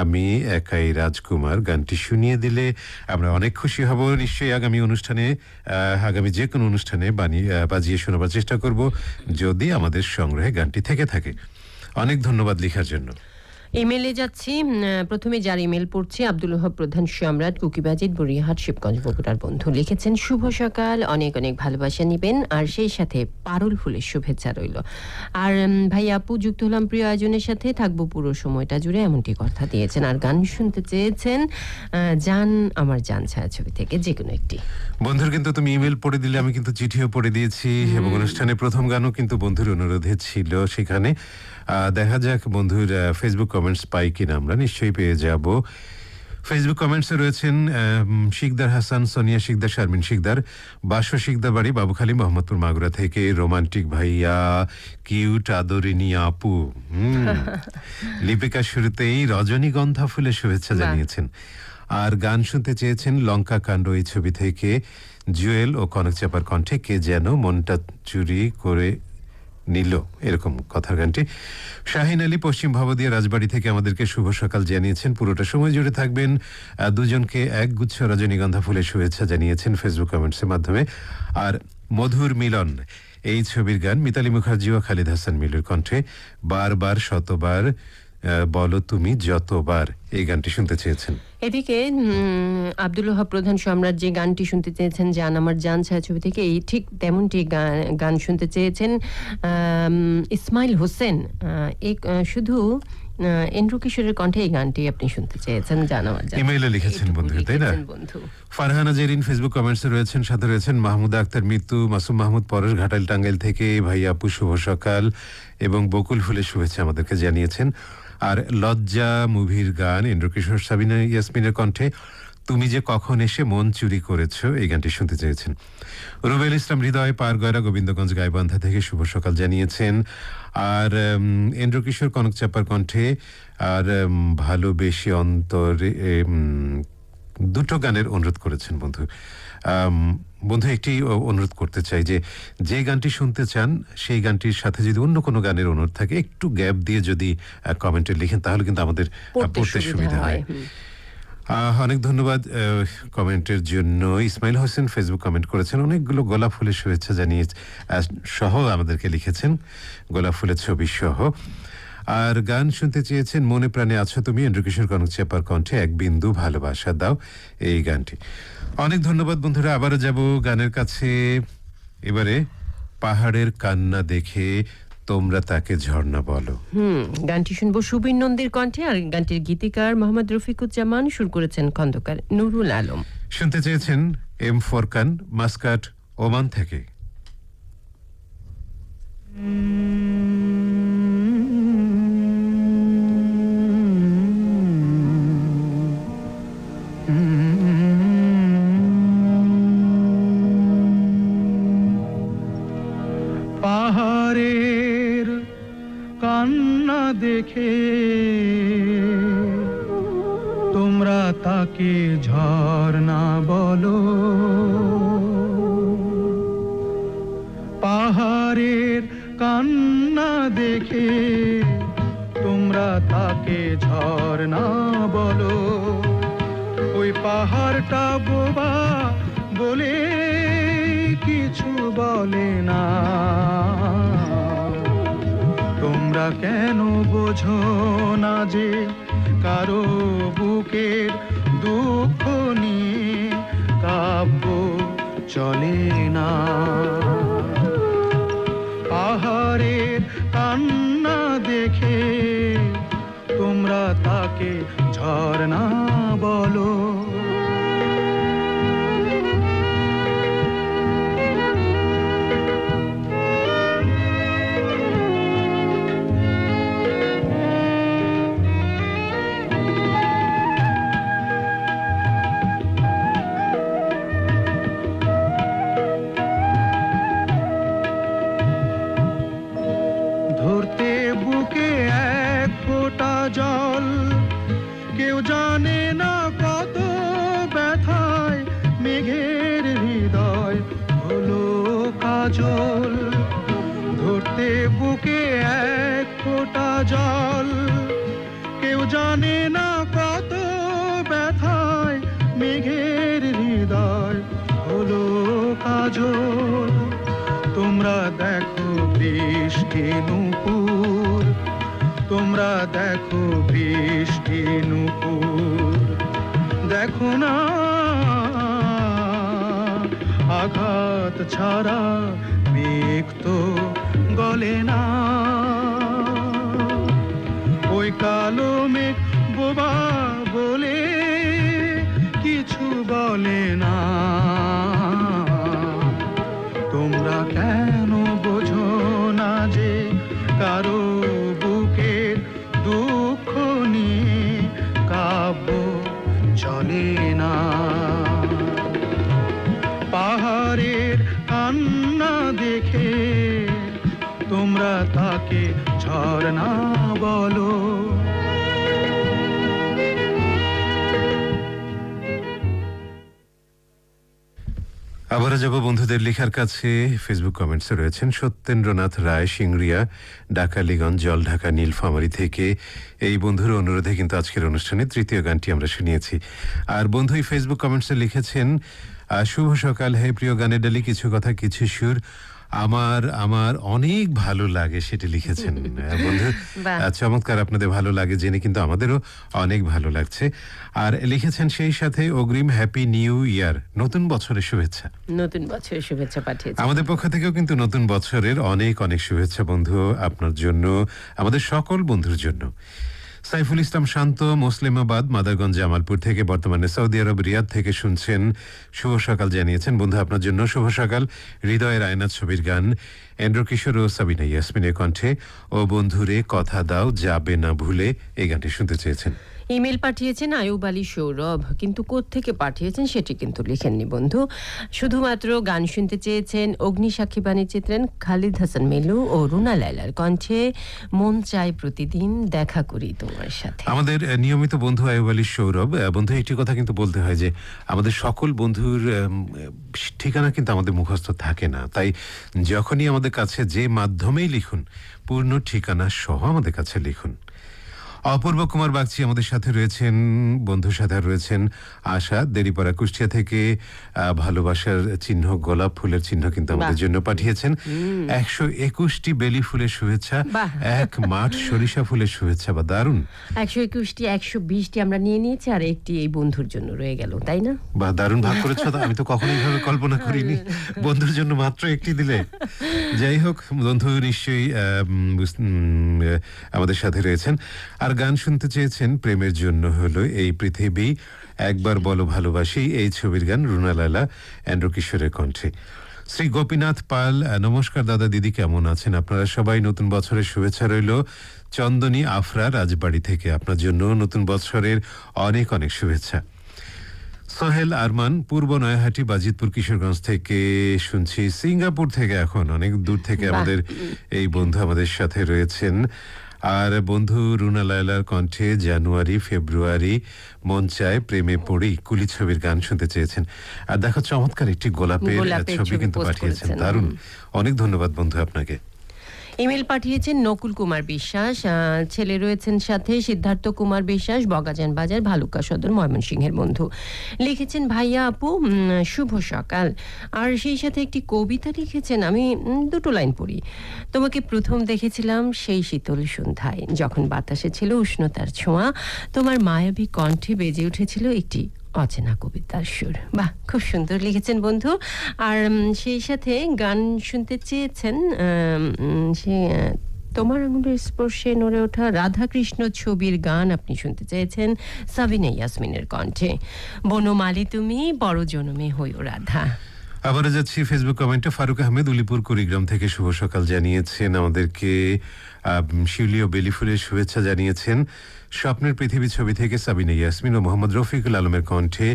[SPEAKER 1] আমি একাই রাজকুমার। গানটি শুনিয়ে দিলে আমরা অনেক খুশি হব। নিশ্চয়ই আগামী অনুষ্ঠানে, আগামী যে কোনো অনুষ্ঠানে বাজিয়ে শোনাবার চেষ্টা করব, যদি আমাদের সংগ্রহে গানটি থেকে থাকে। অনেক ধন্যবাদ লেখার জন্য।
[SPEAKER 2] ইমেলে যাচ্ছি। প্রথমে যার ইমেল পড়ছি, আব্দুল ওহাব প্রধান, সম্রাট, কুকিবাজিত, বরিহাট, শিবগঞ্জ, বগুড়ার বন্ধু লিখেছেন, শুভ সকাল, অনেক অনেক ভালোবাসা নিবেন, আর সেই সাথে পারুল ফুলের শুভেচ্ছা রইল। আর ভাই আপু যুক্ত হলাম প্রিয় আয়োজনের সাথে, থাকবো পুরো সময়টা জুড়ে, এমনটি কথা দিয়েছেন। আর গান শুনতে চেয়েছেন জান আমার জান ছায়াছবি থেকে যে কোনো একটি।
[SPEAKER 1] বন্ধুর কিন্তু তুমি ইমেল পড়ে দিলে, আমি কিন্তু চিঠিও পড়ে দিয়েছি, এবং অনুষ্ঠানের প্রথম গানও কিন্তু বন্ধুর অনুরোধে ছিল সেখানে। দেখা যাক বন্ধুর ফেসবুক কমেন্টস পাই কিনা, আমরা নিশ্চয়ই পেয়ে যাব। ফেসবুক কমেন্টসে রয়েছেন শিকদার হাসান, সোনিয়া শিকদার, শারমিন শিকদার, বাসু শিকদার, বাড়ি বাবুখালী, মোহাম্মদপুর, মাগুরা থেকে। রোমান্টিক ভাইয়া, কিউট আদরিনী আপু, লিপিকা শুরুতেই রজনীগন্ধা ফুলের শুভেচ্ছা জানিয়েছেন। আর গান শুনতে চেয়েছেন লঙ্কা কাণ্ড এই ছবি থেকে জুয়েল ও কনক চাপার কণ্ঠে, কে যেন মনটা চুরি করে নিল, এরকম কথার গানটি। শাহিন আলী পশ্চিম ভবদিয়া রাজবাড়ি থেকে আমাদেরকে শুভ সকাল জানিয়েছেন। পুরোটা সময় জুড়ে থাকবেন। দুজনকে এক গুচ্ছ রজনীগন্ধা ফুলের শুভেচ্ছা জানিয়েছেন ফেসবুক কমেন্টসের মাধ্যমে। আর মধুর মিলন এই ছবির গান মিতালি মুখার্জি ও খালিদ হাসান মিলুর কণ্ঠে, বারবার শতবার বলো তুমি যতবার, এই গানটি শুনতে চেয়েছেন।
[SPEAKER 2] এদিকে আব্দুল ওহাব প্রধান, সম্রাট যে গানটি শুনতে চেয়েছেন জান আমার জান ছায়াছবি থেকে, এই ঠিক তেমনটি গান শুনতে চেয়েছেন ইসমাইল হোসেন। শুধু এন্ড্রু কিশোরের কণ্ঠে এই গানটি আপনি শুনতে চেয়েছেন জানাবার জন্য।
[SPEAKER 1] ইমেইলে লিখেছেন
[SPEAKER 2] এটুকু
[SPEAKER 1] বন্ধু, তাই না?
[SPEAKER 2] লিখেছেন বন্ধু।
[SPEAKER 1] ফারহানা জেরিন ফেসবুক কমেন্টসে রয়েছেন, সাথে রয়েছেন মাহমুদা আক্তার মৃত্যু, মাসুম মাহমুদ পরেশ ঘাটাইল টাঙ্গাইল থেকে, ভাই আপু শুভ সকাল এবং বকুল ফুলের শুভেচ্ছা আমাদেরকে জানিয়েছেন। আর লজ্জা মুভির গান এন্ড্রু কিশোর সাবিনা ইয়াসমিনের কণ্ঠে তুমি যে কখন এসে মন চুরি করেছো এই গানটি শুনতে চেয়েছেন। রুবেল ইসলাম হৃদয় পারগয়রা গোবিন্দগঞ্জ গাইবান্ধা থেকে শুভ সকাল জানিয়েছেন। আর এন্ড্রু কিশোর কনক চাপার কণ্ঠে আর ভালোবেসে অন্তরে দুটো গানের অনুরোধ করেছেন বন্ধু। বন্ধু একটি অনুরোধ করতে চাই যে গানটি শুনতে চান সেই গানটির সাথে যদি অন্য কোনো গানের অনুরোধ থাকে একটু গ্যাপ দিয়ে যদি কমেন্টে লিখেন তাহলে কিন্তু আমাদের পড়তে সুবিধা হয়। অনেক ধন্যবাদ কমেন্টের জন্য। ইসমাইল হোসেন ফেসবুক কমেন্ট করেছেন, অনেকগুলো গোলাপ ফুলের শুভেচ্ছা জানিয়ে সহ আমাদেরকে লিখেছেন, গোলাপ ফুলের ছবি সহ। আর গান শুনতে চেয়েছেন মনে প্রাণে আছো তুমি এন্ড্রু কিশোর কনক চাপার কণ্ঠে এক বিন্দু ভালোবাসা দাও এই গানটি। অনেক ধন্যবাদ বন্ধুরা, আবারও যাব গানের কাছে। এবারে পাহাড়ের কান্না দেখে তোমরা তাকে ঝর্ণা বলো।
[SPEAKER 2] গানটি শুনবো সুবীর নন্দীর কণ্ঠে। আর গানটির গীতিকার মোহাম্মদ রফিকুজ্জামান, সুর করেছেন খন্দকার নুরুল আলম।
[SPEAKER 1] শুনতে চেয়েছেন এম ফরকান মাস্কাট ওমান থেকে।
[SPEAKER 6] পাহাড়ের কান্না দেখে তোমরা তাকে ঝর্ণা বলো, পাহাড়ের কান্না দেখে তোমরা তাকে ঝর্ণা বলো। ওই পাহাড়টা বোবা বলে কিছু বলে না, তোমরা কেন বোঝো না যে কারো বুকের দুঃখ নিয়ে কাব্য চলে না। পাহাড়ের কান্না দেখে তোমরা তাকে ঝর্ণা বলো। ধরতে বুকে এক ফোঁটা জল, কেউ জানে না কত ব্যথায় মেঘের হৃদয় হলো কাজল। ধরতে বুকে এক ফোঁটা জল, কেউ জানে না কত ব্যথায় মেঘের হৃদয় হলো কাজল। তোমরা দেখো বৃষ্টি নুপুর, তোমরা দেখো বৃষ্টি নুপুর, দেখো না আঘাত ছাড়া মেঘ তো গলে না। ওই কালো মেঘ বোবা বলে কিছু বলে না, তোমরা কেন বোঝো না যে কারো বুকের দুঃখ নিয়ে কাব্য চলে না। পাহাড়ের কান্না দেখে তোমরা তাকে ঝর্ণা বলো।
[SPEAKER 1] আবারও যাব বন্ধুদের লেখার কাছে। ফেসবুক কমেন্টসে রয়েছেন সত্যেন্দ্রনাথ রায় সিংড়িয়া ডাকালিগঞ্জ জলঢাকা নীলফামারী থেকে। এই বন্ধুর অনুরোধে কিন্তু আজকের অনুষ্ঠানে তৃতীয় গানটি আমরা শুনিয়েছি। আর বন্ধু এই ফেসবুক কমেন্টসে লিখেছেন শুভ সকাল, হে প্রিয় গানের ডালি, কিছু কথা কিছু সুর আমার আমার অনেক ভালো লাগে সেটি লিখেছেন বন্ধু। চমৎকার, আপনাদের ভালো লাগে জেনে কিন্তু আমাদেরও অনেক ভালো লাগছে। আর লিখেছেন সেই সাথে অগ্রিম হ্যাপি নিউ ইয়ার, নতুন বছরের শুভেচ্ছা।
[SPEAKER 2] নতুন বছরের শুভেচ্ছা পাঠিয়েছি
[SPEAKER 1] আমাদের পক্ষ থেকেও কিন্তু নতুন বছরের অনেক অনেক শুভেচ্ছা বন্ধু, আপনার জন্য, আমাদের সকল বন্ধুর জন্য। সাইফুল ইসলাম শান্ত মুসলিমাবাদ মাদারগঞ্জ জামালপুর থেকে, বর্তমানে সৌদি আরব রিয়াদ থেকে শুনছেন। শুভ সকাল জানিয়েছেন। বন্ধু আপনার জন্য শুভ সকাল। হৃদয়ের আয়নাত ছবির গান এন্ড্র কিশোর ও সাবিনা ইয়াসমিনের কণ্ঠে। ও বন্ধুরে কথা দাও যাবে না ভুলে, এই গানটি শুনতে চেয়েছেন।
[SPEAKER 2] ইমেল পাঠিয়েছেন আয়ুব আলী সৌরভ, কিন্তু কোত্থেকে পাঠিয়েছেন সেটি কিন্তু লিখেননি বন্ধু। শুধুমাত্র গান শুনতে চেয়েছেন। অগ্নিসাক্ষী বাণীচিত্রেন খালিদ হাসান মেলু ও রুনা লায়লার কণ্ঠে মন চায় প্রতিদিন দেখা করি তোমার সাথে।
[SPEAKER 1] আমাদের নিয়মিত বন্ধু আয়ুব আলী সৌরভ, বন্ধু একটি কথা কিন্তু বলতে হয় যে আমাদের সকল বন্ধুর ঠিকানা কিন্তু আমাদের মুখস্থ থাকে না, তাই যখনই আমাদের কাছে যে মাধ্যমেই লিখুন পূর্ণ ঠিকানা সহ আমাদের কাছে লিখুন। অপূর্ব কুমার বাগচি আমাদের সাথে রয়েছেন, বন্ধুর সাথে রয়েছেন আশা দেরিপাড়া কুষ্টিয়া থেকে। ভালোবাসার চিহ্ন গোলাপ ফুলের চিহ্ন কিন্তু আমাদের জন্য পাঠিয়েছেন। 121টি বেলি ফুলের শুভেচ্ছা,
[SPEAKER 2] বাহ।
[SPEAKER 1] 1 মাঠ সরিষা ফুলের শুভেচ্ছা। বা দারুণ,
[SPEAKER 2] 121টি 120টি আমরা নিয়ে নিয়েছি, আর একটি এই বন্ধুর জন্য রয়ে গেল, তাই না?
[SPEAKER 1] বা দারুণ ভাগ করেছ। আমি তো কখনো এইভাবে কল্পনা করিনি বন্ধুর জন্য মাত্র একটি দিলে। যাই হোক, বন্ধু নিশ্চয়ই আমাদের সাথে রয়েছেন। আর গান শুনতে চেয়েছেন প্রেমের জন্য হলো এই পৃথিবী, একবার বলো ভালোবাসি, এই ছবির গান রুনা লায়লা এন্ড্র কিশোরের কণ্ঠে। শ্রী গোপীনাথ পাল, নমস্কার দাদা দিদি, কেমন আছেন আপনারা সবাই? নতুন বছরের শুভেচ্ছা রইল। চন্দনী আফরা রাজবাড়ি থেকে আপনার জন্য নতুন বছরের অনেক অনেক শুভেচ্ছা। সোহেল আরমান পূর্ব নয়াহাটি বাজিতপুর কিশোরগঞ্জ থেকে শুনছি। সিঙ্গাপুর থেকে, এখন অনেক দূর থেকে আমাদের এই বন্ধু আমাদের সাথে রয়েছেন। আর বন্ধু রুনা লায়লার কণ্ঠে জানুয়ারি ফেব্রুয়ারি মন চায় প্রেমে পড়ি কুলি ছবির গান শুনতে চেয়েছেন। আর দেখো, চমৎকার একটি গোলাপের ছবি কিন্তু
[SPEAKER 2] পোস্ট
[SPEAKER 1] পাঠিয়েছেন।
[SPEAKER 2] করেছেন।
[SPEAKER 1] দারুণ, অনেক ধন্যবাদ বন্ধু আপনাকে।
[SPEAKER 2] ইমেল পাঠিয়েছেন নকুল কুমার বিশ্বাস, ছেলে রয়েছেন সাথে সিদ্ধার্থ কুমার বিশ্বাস, বগাজান বাজার ভালুকা সদর ময়মনসিংহের বন্ধু। লিখেছেন ভাইয়া আপু শুভ সকাল। আর সেই সাথে একটি কবিতা লিখেছেন, আমি দুটো লাইন পড়ি। তোমাকে প্রথম দেখেছিলাম সেই শীতল সন্ধ্যায়, যখন বাতাসে ছিল উষ্ণতার ছোঁয়া, তোমার মায়াবী কণ্ঠে বেজে উঠেছিল একটি অচেনা কবিতার সুর। বাহ, খুব সুন্দর লিখেছেন বন্ধু। আর সেই সাথে গান শুনতে চেয়েছেন সে তোমার আঙুলের স্পর্শে নড়ে ওঠা রাধাকৃষ্ণ ছবির গান আপনি শুনতে চেয়েছেন সাবিনা ইয়াসমিনের কণ্ঠে। বনমালী তুমি বড় জনমে হইও রাধা।
[SPEAKER 1] আবারও যাচ্ছি ফেসবুক কমেন্টে। ফারুক আহমেদ উলিপুর কুড়িগ্রাম থেকে শুভ সকাল জানিয়েছেন আমাদেরকে। শিউলি ও বেলি ফুলের শুভেচ্ছা জানিয়েছেন। স্বপ্নের পৃথিবী ছবি থেকে সাবিনা ইয়াসমিন ও মোহাম্মদ রফিকুল আলমের কণ্ঠে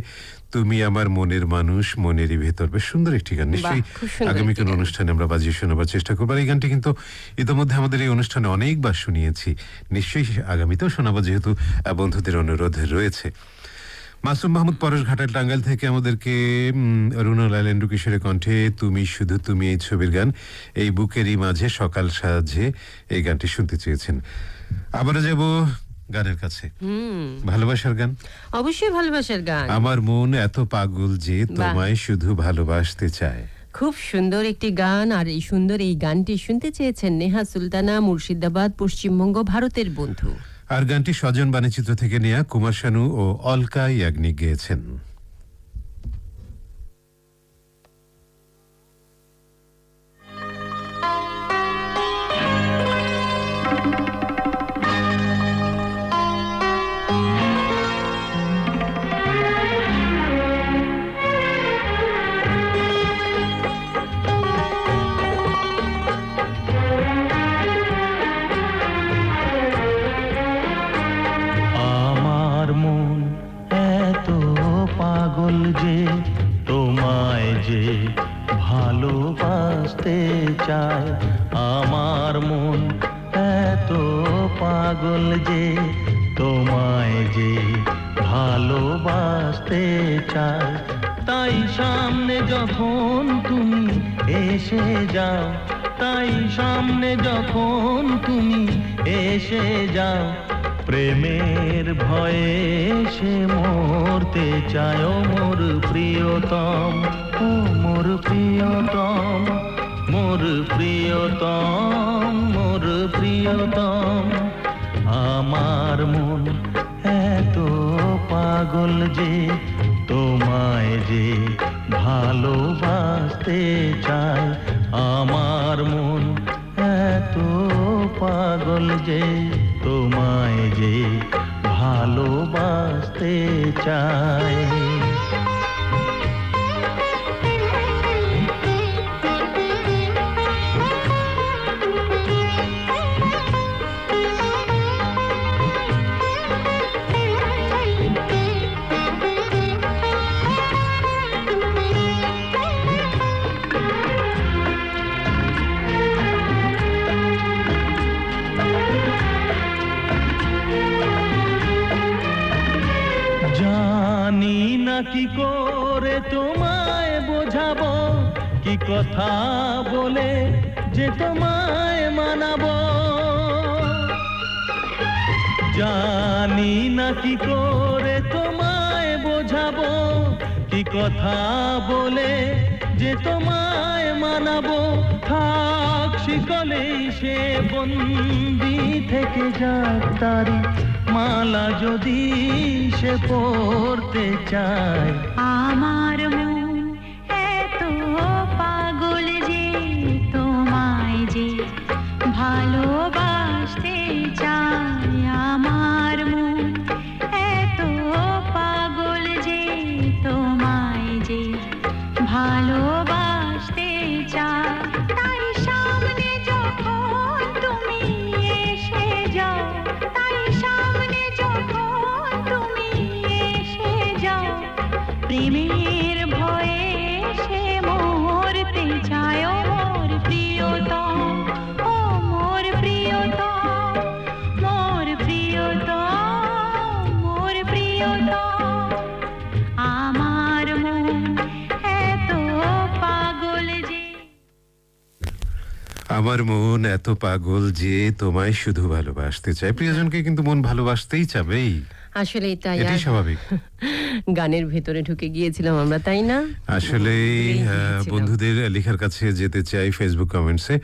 [SPEAKER 1] তুমি আমার মনের মানুষ মনেরই ভেতর। বেশ সুন্দর একটি গান, নিশ্চয়ই
[SPEAKER 2] খুব সুন্দর
[SPEAKER 1] আগামীকাল
[SPEAKER 2] একটি গান।
[SPEAKER 1] অনুষ্ঠানে আমরা বাজিয়ে শোনাবার চেষ্টা করবো। আর এই গানটি কিন্তু ইতিমধ্যে আমাদের এই অনুষ্ঠানে অনেকবার শুনিয়েছি, নিশ্চয়ই আগামীতেও শোনাবো, যেহেতু বন্ধুদের অনুরোধ রয়েছে। মাসুম মাহমুদ পরশ ঘাটাল টাঙ্গাইল থেকে আমাদেরকে রুনা লায়লা এন্ড্র কিশোরের কণ্ঠে তুমি শুধু তুমি এই ছবির গান এই বুকেরই মাঝে সকাল সাজে, এই গানটি শুনতে চেয়েছেন। আবারও যাব গানের কাছে, ভালোবাসার গান।
[SPEAKER 2] অবশ্যই ভালোবাসার গান।
[SPEAKER 1] আমার মন এত পাগল যে তোমায় শুধু ভালোবাসতে চায়।
[SPEAKER 2] খুব সুন্দর একটি গান। আর এই সুন্দর এই গানটি শুনতে চেয়েছেন নেহা সুলতানা, মুর্শিদাবাদ, পশ্চিমবঙ্গ, ভারতের বন্ধু।
[SPEAKER 1] আর গানটি স্বজন বাণীচিত্র থেকে নেয়া, কুমার শানু ও অলকা ইয়াগনিক গেয়েছেন।
[SPEAKER 7] আমার মন এত পাগল যে তোমায় যে ভালোবাসতে চায়। আমার মন এত পাগল যে তোমায় যে ভালোবাসতে চায়। তাই সামনে যখন তুমি এসে যাও, তাই সামনে যখন তুমি এসে যাও, প্রেমের ভয়ে সে মরতে চায়। ও মোর প্রিয়তম, ও মোর প্রিয়তম, মোর প্রিয়তম, মোর প্রিয়তম। আমার মন এত পাগল যে তোমায় যে ভালোবাসতে চায়। আমার মন এত পাগল যে তোমায় যে ভালোবাসতে চায়। জানি না কি করে তোমায় বোঝাবো, কি কথা বলে যে তোমায় মানাবো। জানি না কি করে তোমায় বোঝাবো, কি কথা বলে যে তোমায় মানাবো। থাক শিকলেই সে বন্দি থেকে যাক, তারি মালা যদি সে পড়তে চায়।
[SPEAKER 3] আমার মন এত পাগল যে তোমায় যে ভালোবাসতে চায়। আমার মন এত পাগল যে তোমায় যে ভালোবাসতে চায়। তাই সামনে যখন তুমি এসে যাও, তাই সামনে যখন তুমি এসে যাও, প্রেমের ভয়ে সে মরতে চায়। ও মোর প্রিয়তম, ও মোর প্রিয়তম, মোর প্রিয়তম, মোর প্রিয়তম। আমার মন এত পাগল যে
[SPEAKER 1] আমার মন এত পাগল যে তোমায় শুধু ভালোবাসতে চায়। প্রিয়জনকে কিন্তু মন ভালোবাসতেই চাবেই,
[SPEAKER 2] আসলে তাই।
[SPEAKER 1] এটাই
[SPEAKER 2] আর
[SPEAKER 1] স্বাভাবিক।
[SPEAKER 2] গানের ভেতরে ঢুকে গিয়েছিলাম আমরা, তাই না?
[SPEAKER 1] আসলে বন্ধুদের লেখার কাছে যেতে চাই ফেসবুক কমেন্টসে।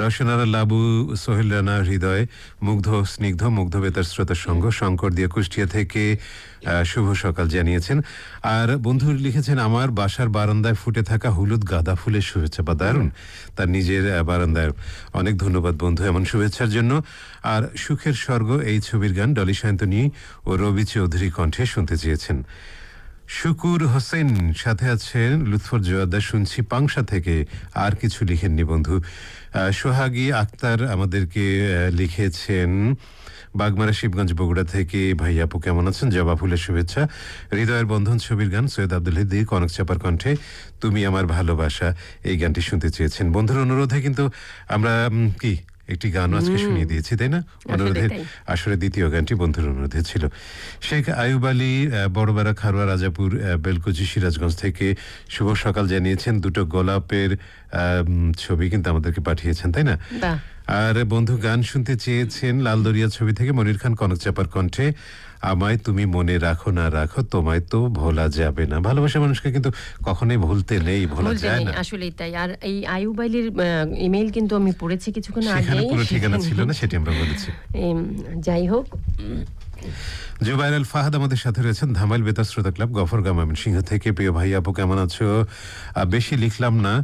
[SPEAKER 1] রসনারা লাবু, সোহেল রানা, হৃদয়, মুগ্ধ স্নিগ্ধ, মুগ্ধ বেতার শ্রোতার সঙ্গ, শঙ্কর দিয়ে কুষ্টিয়া থেকে শুভ সকাল জানিয়েছেন। আর বন্ধু লিখেছেন, আমার বাসার বারান্দায় ফুটে থাকা হলুদ গাঁদা ফুলের শুভেচ্ছা। বা দারুণ, তার নিজের বারান্দায়। অনেক ধন্যবাদ বন্ধু এমন শুভেচ্ছার জন্য। আর সুখের স্বর্গ এই ছবির গান ডলি সায়ন্তনী ও রবি চৌধুরী কণ্ঠে শুনতে চেয়েছেন। শুকুর হোসেন সাথে আছেন লুৎফর জোয়াদা, শুনছি পাংশা থেকে। আর কিছু লিখেননি বন্ধু। সোহাগী আক্তার আমাদেরকে লিখেছেন বাগমারা শিবগঞ্জ বগুড়া থেকে। ভাই আপু কেমন আছেন? জবা ফুলের শুভেচ্ছা। হৃদয়ের বন্ধন ছবির গান সৈয়দ আব্দুল হাদী কনক চাপার কণ্ঠে তুমি আমার ভালোবাসা এই গানটি শুনতে চেয়েছেন। বন্ধুর অনুরোধে কিন্তু আমরা কি একটি গানও আজকে শুনিয়ে দিয়েছি, তাই না? অনুরোধের আসলে দ্বিতীয় গানটি বন্ধুর অনুরোধে ছিল। শেখ আয়ুব আলী বড়বাড়া খারোয়া রাজাপুর বেলকুচি সিরাজগঞ্জ থেকে শুভ সকাল জানিয়েছেন। দুটো গোলাপের ছবি কিন্তু আমাদেরকে পাঠিয়েছেন, তাই না? আর বন্ধু গান শুনতে চেয়েছেন লালদরিয়া ছবি থেকে মনির খান কনক চাপার কণ্ঠে আমায় তুমি মনে রাখো না রাখো তোমায় তো ভোলা যাবে না। ভালোবাসা মানুষকে কিন্তু কখনোই ভুলতে নেই, ভোলা যায় না।
[SPEAKER 2] আসলে তাই। আর এই আয়ুব আলীর ইমেইল কিন্তু আমি পড়েছি কিছুক্ষণ আগে,
[SPEAKER 1] সেখানে পুরো ঠিকানা ছিল না, সেটি আমরা বলেছি।
[SPEAKER 2] যাই হোক,
[SPEAKER 1] জুবাইর আল ফাহাদ আমাদের সাথে রয়েছেন ধামাইল বেতার শ্রোতা ক্লাব, গফরগাঁও ময়মনসিংহ থেকে। প্রিয় ভাই আপু কেমন আছো? বেশি লিখলাম না,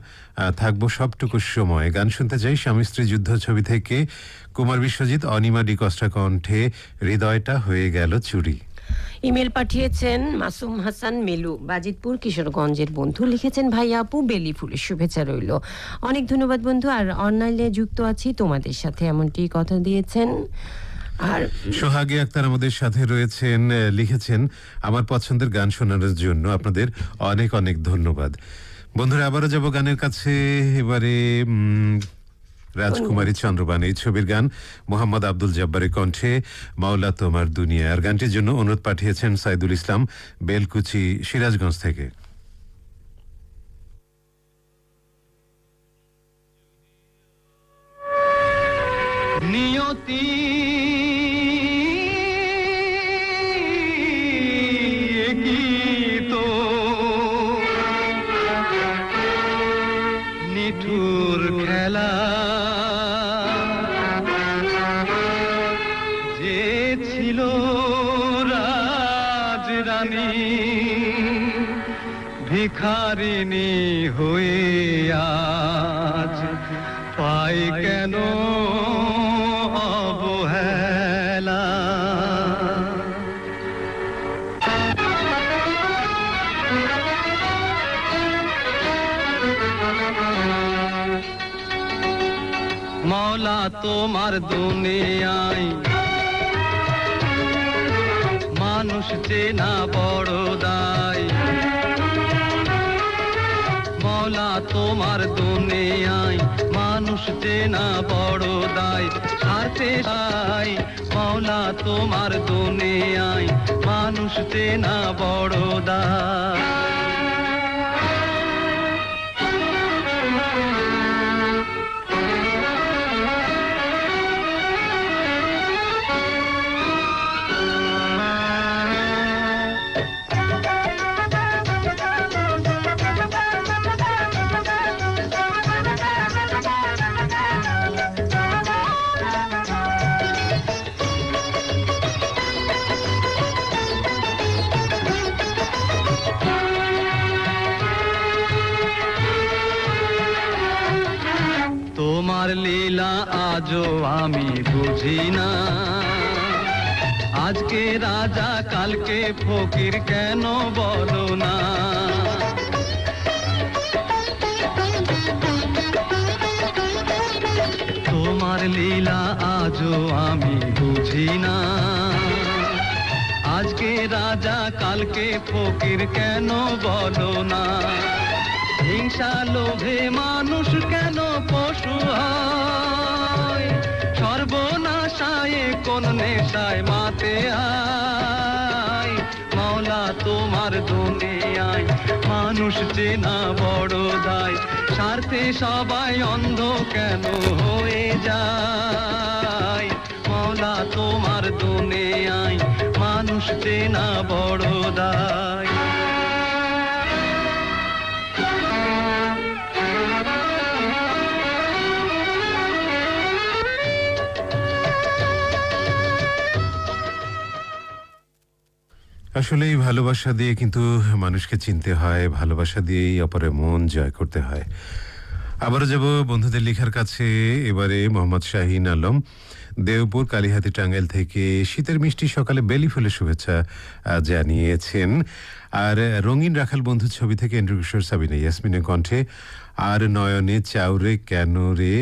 [SPEAKER 1] থাকবো সবটুকু সময়। গান শুনতে চাই স্বামী স্ত্রী যুদ্ধ ছবি থেকে কুমার বিশ্বজিৎ, অনিমা ডিকস্টা কণ্ঠে হৃদয়টা হয়ে গেল চুরি।
[SPEAKER 2] ইমেল পাঠিয়েছেন মাসুম হাসান মেলু, বাজিতপুর কিশোরগঞ্জের বন্ধু। লিখেছেন ভাই আপু বেলি ফুলের শুভেচ্ছা রইল। অনেক ধন্যবাদ বন্ধু। আর অনলাইনে যুক্ত আছি তোমাদের সাথে, এমনটি কথা দিয়েছেন। আর
[SPEAKER 1] সোহাগী আক্তার আমাদের সাথে রয়েছেন, লিখেছেন আমার পছন্দের গান শোনার জন্য আপনাদের অনেক অনেক ধন্যবাদ। বন্ধুরা আবারও যাব গানের কাছে। এবারে রাজকুমারী চন্দ্রবান এই ছবির গান মোহাম্মদ আব্দুল জব্বারের কণ্ঠে মাওলা তোমার দুনিয়া। আর গানটির জন্য অনুরোধ পাঠিয়েছেন সাইদুল ইসলাম বেলকুচি সিরাজগঞ্জ থেকে।
[SPEAKER 5] নিয়তি কি তো নিঠুর খেলা যে ছিল রাজরানী ভিখারিনী হয়ে আজ পাই কেন অবহেলা। মওলা তোমার দুনিয়ায় মানুষ চেনা বড় দায়। মওলা তোমার দুনিয়ায় মানুষ চেনা বড় দায়। স্বার্থে সাই মওলা তোমার দুনিয়ায় মানুষ চেনা বড় দায়। তোমার লীলা আজও আমি বুঝি না। আজকে রাজা কালকে ফকির কেন বলো না। তোমার লীলা আজও আমি বুঝি না। আজকে রাজা কালকে ফকির কেন বলো না। হিংসা লোভে মানুষ কেন পশু হয়। সর্বনাশায় কোন নেশায় মাতে আয়। মওলা তোমার দুনিয়ায় মানুষ চেনা বড় দায়। স্বার্থে সবাই অন্ধ কেন হয়ে যায়। মওলা তোমার দুনিয়ায় মানুষ চেনা বড় দায়।
[SPEAKER 1] আসলে এই ভালোবাসা দিয়ে কিন্তু মানুষকে চিনতে হয়, ভালোবাসা দিয়েই অপরের মন জয় করতে হয়। আবারও যাব বন্ধুদের লেখার কাছে। এবারে মোহাম্মদ শাহিন আলম দেওপুর কালীহাতি টাঙ্গাইল থেকে শীতের মিষ্টি সকালে বেলি ফুলের শুভেচ্ছা জানিয়েছেন। আর রঙিন রাখাল বন্ধু ছবি থেকে এন্ড্রু কিশোর, সাবিনা ইয়াসমিনের কণ্ঠে আর নয়নে চাউরে কেন রে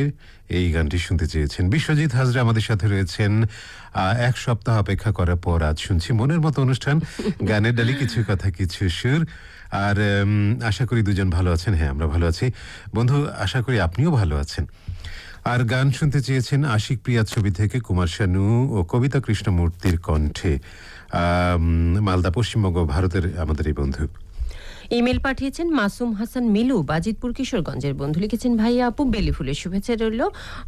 [SPEAKER 1] এই গানটি শুনতে চেয়েছেন। বিশ্বজিৎ হাজরা আমাদের সাথে রয়েছেন। এক সপ্তাহ অপেক্ষা করার পর আজ শুনছি মনের মতো অনুষ্ঠান, গানের ডালি কিছু কথা কিছু সুর। আর আশা করি দুজন ভালো আছেন। হ্যাঁ, আমরা ভালো আছি বন্ধু, আশা করি আপনিও ভালো আছেন। আর গান শুনতে চেয়েছেন আশিক প্রিয়া ছবি থেকে কুমার শানু ও কবিতা কৃষ্ণমূর্তির কণ্ঠে। মালদা, পশ্চিমবঙ্গ, ভারতের আমাদের এই বন্ধু।
[SPEAKER 2] ইমেল পাঠিয়েছেন মাসুম হাসান মিলু, বাজিতপুর, কিশোরগঞ্জের বন্ধু। লিখেছেন ভাইয়া আপু বেলি ফুলের শুভেচ্ছা রইল,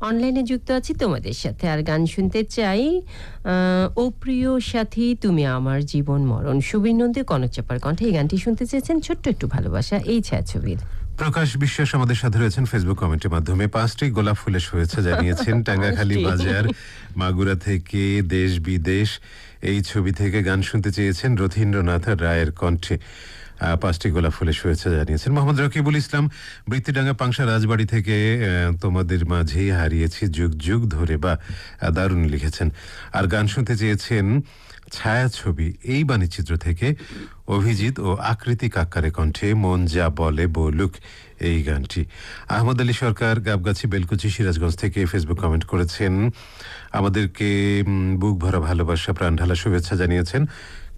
[SPEAKER 2] অনলাইনে যুক্ত আছি তোমাদের সাথে। আর গান শুনতে চাই ও প্রিয় সাথী তুমি আমার জীবন মরণ, সুবীর নন্দী, কনক চাপার কণ্ঠে। এই গানটি শুনতে চেয়েছেন ছোট্ট একটু ভালোবাসা এই ছায়াছবির।
[SPEAKER 1] প্রকাশ বিশ্বাস আমাদের সাথে রয়েছেন ফেসবুক কমেন্টের মাধ্যমে। 5টি গোলাপ ফুলের শুভেচ্ছা জানিয়েছেন। টাঙ্গাখালী বাজার, মাগুরা থেকে দেশ বিদেশ এই ছবি থেকে গান শুনতে চেয়েছেন রথীন্দ্রনাথ রায়ের কণ্ঠে। 5টি গোলাপ ফুলের শুভেচ্ছা জানিয়েছেন মোহাম্মদ রকিবুল ইসলাম বৃত্তিডাঙ্গা পাংশা রাজবাড়ি থেকে। তোমাদের মাঝেই হারিয়েছি যুগ যুগ ধরে, বা দারুণ লিখেছেন। আর গান শুনতে চেয়েছেন ছায়াছবি এই বাণীচিত্র থেকে অভিজিৎ ও আকৃতি কাক্কারের কণ্ঠে মন যা বলে বলুক এই গানটি। আহমদ আলী সরকার গাবগাছি, বেলকুচি, সিরাজগঞ্জ থেকে ফেসবুক কমেন্ট করেছেন। আমাদেরকে বুক ভরা ভালোবাসা, প্রাণ ঢালা শুভেচ্ছা জানিয়েছেন।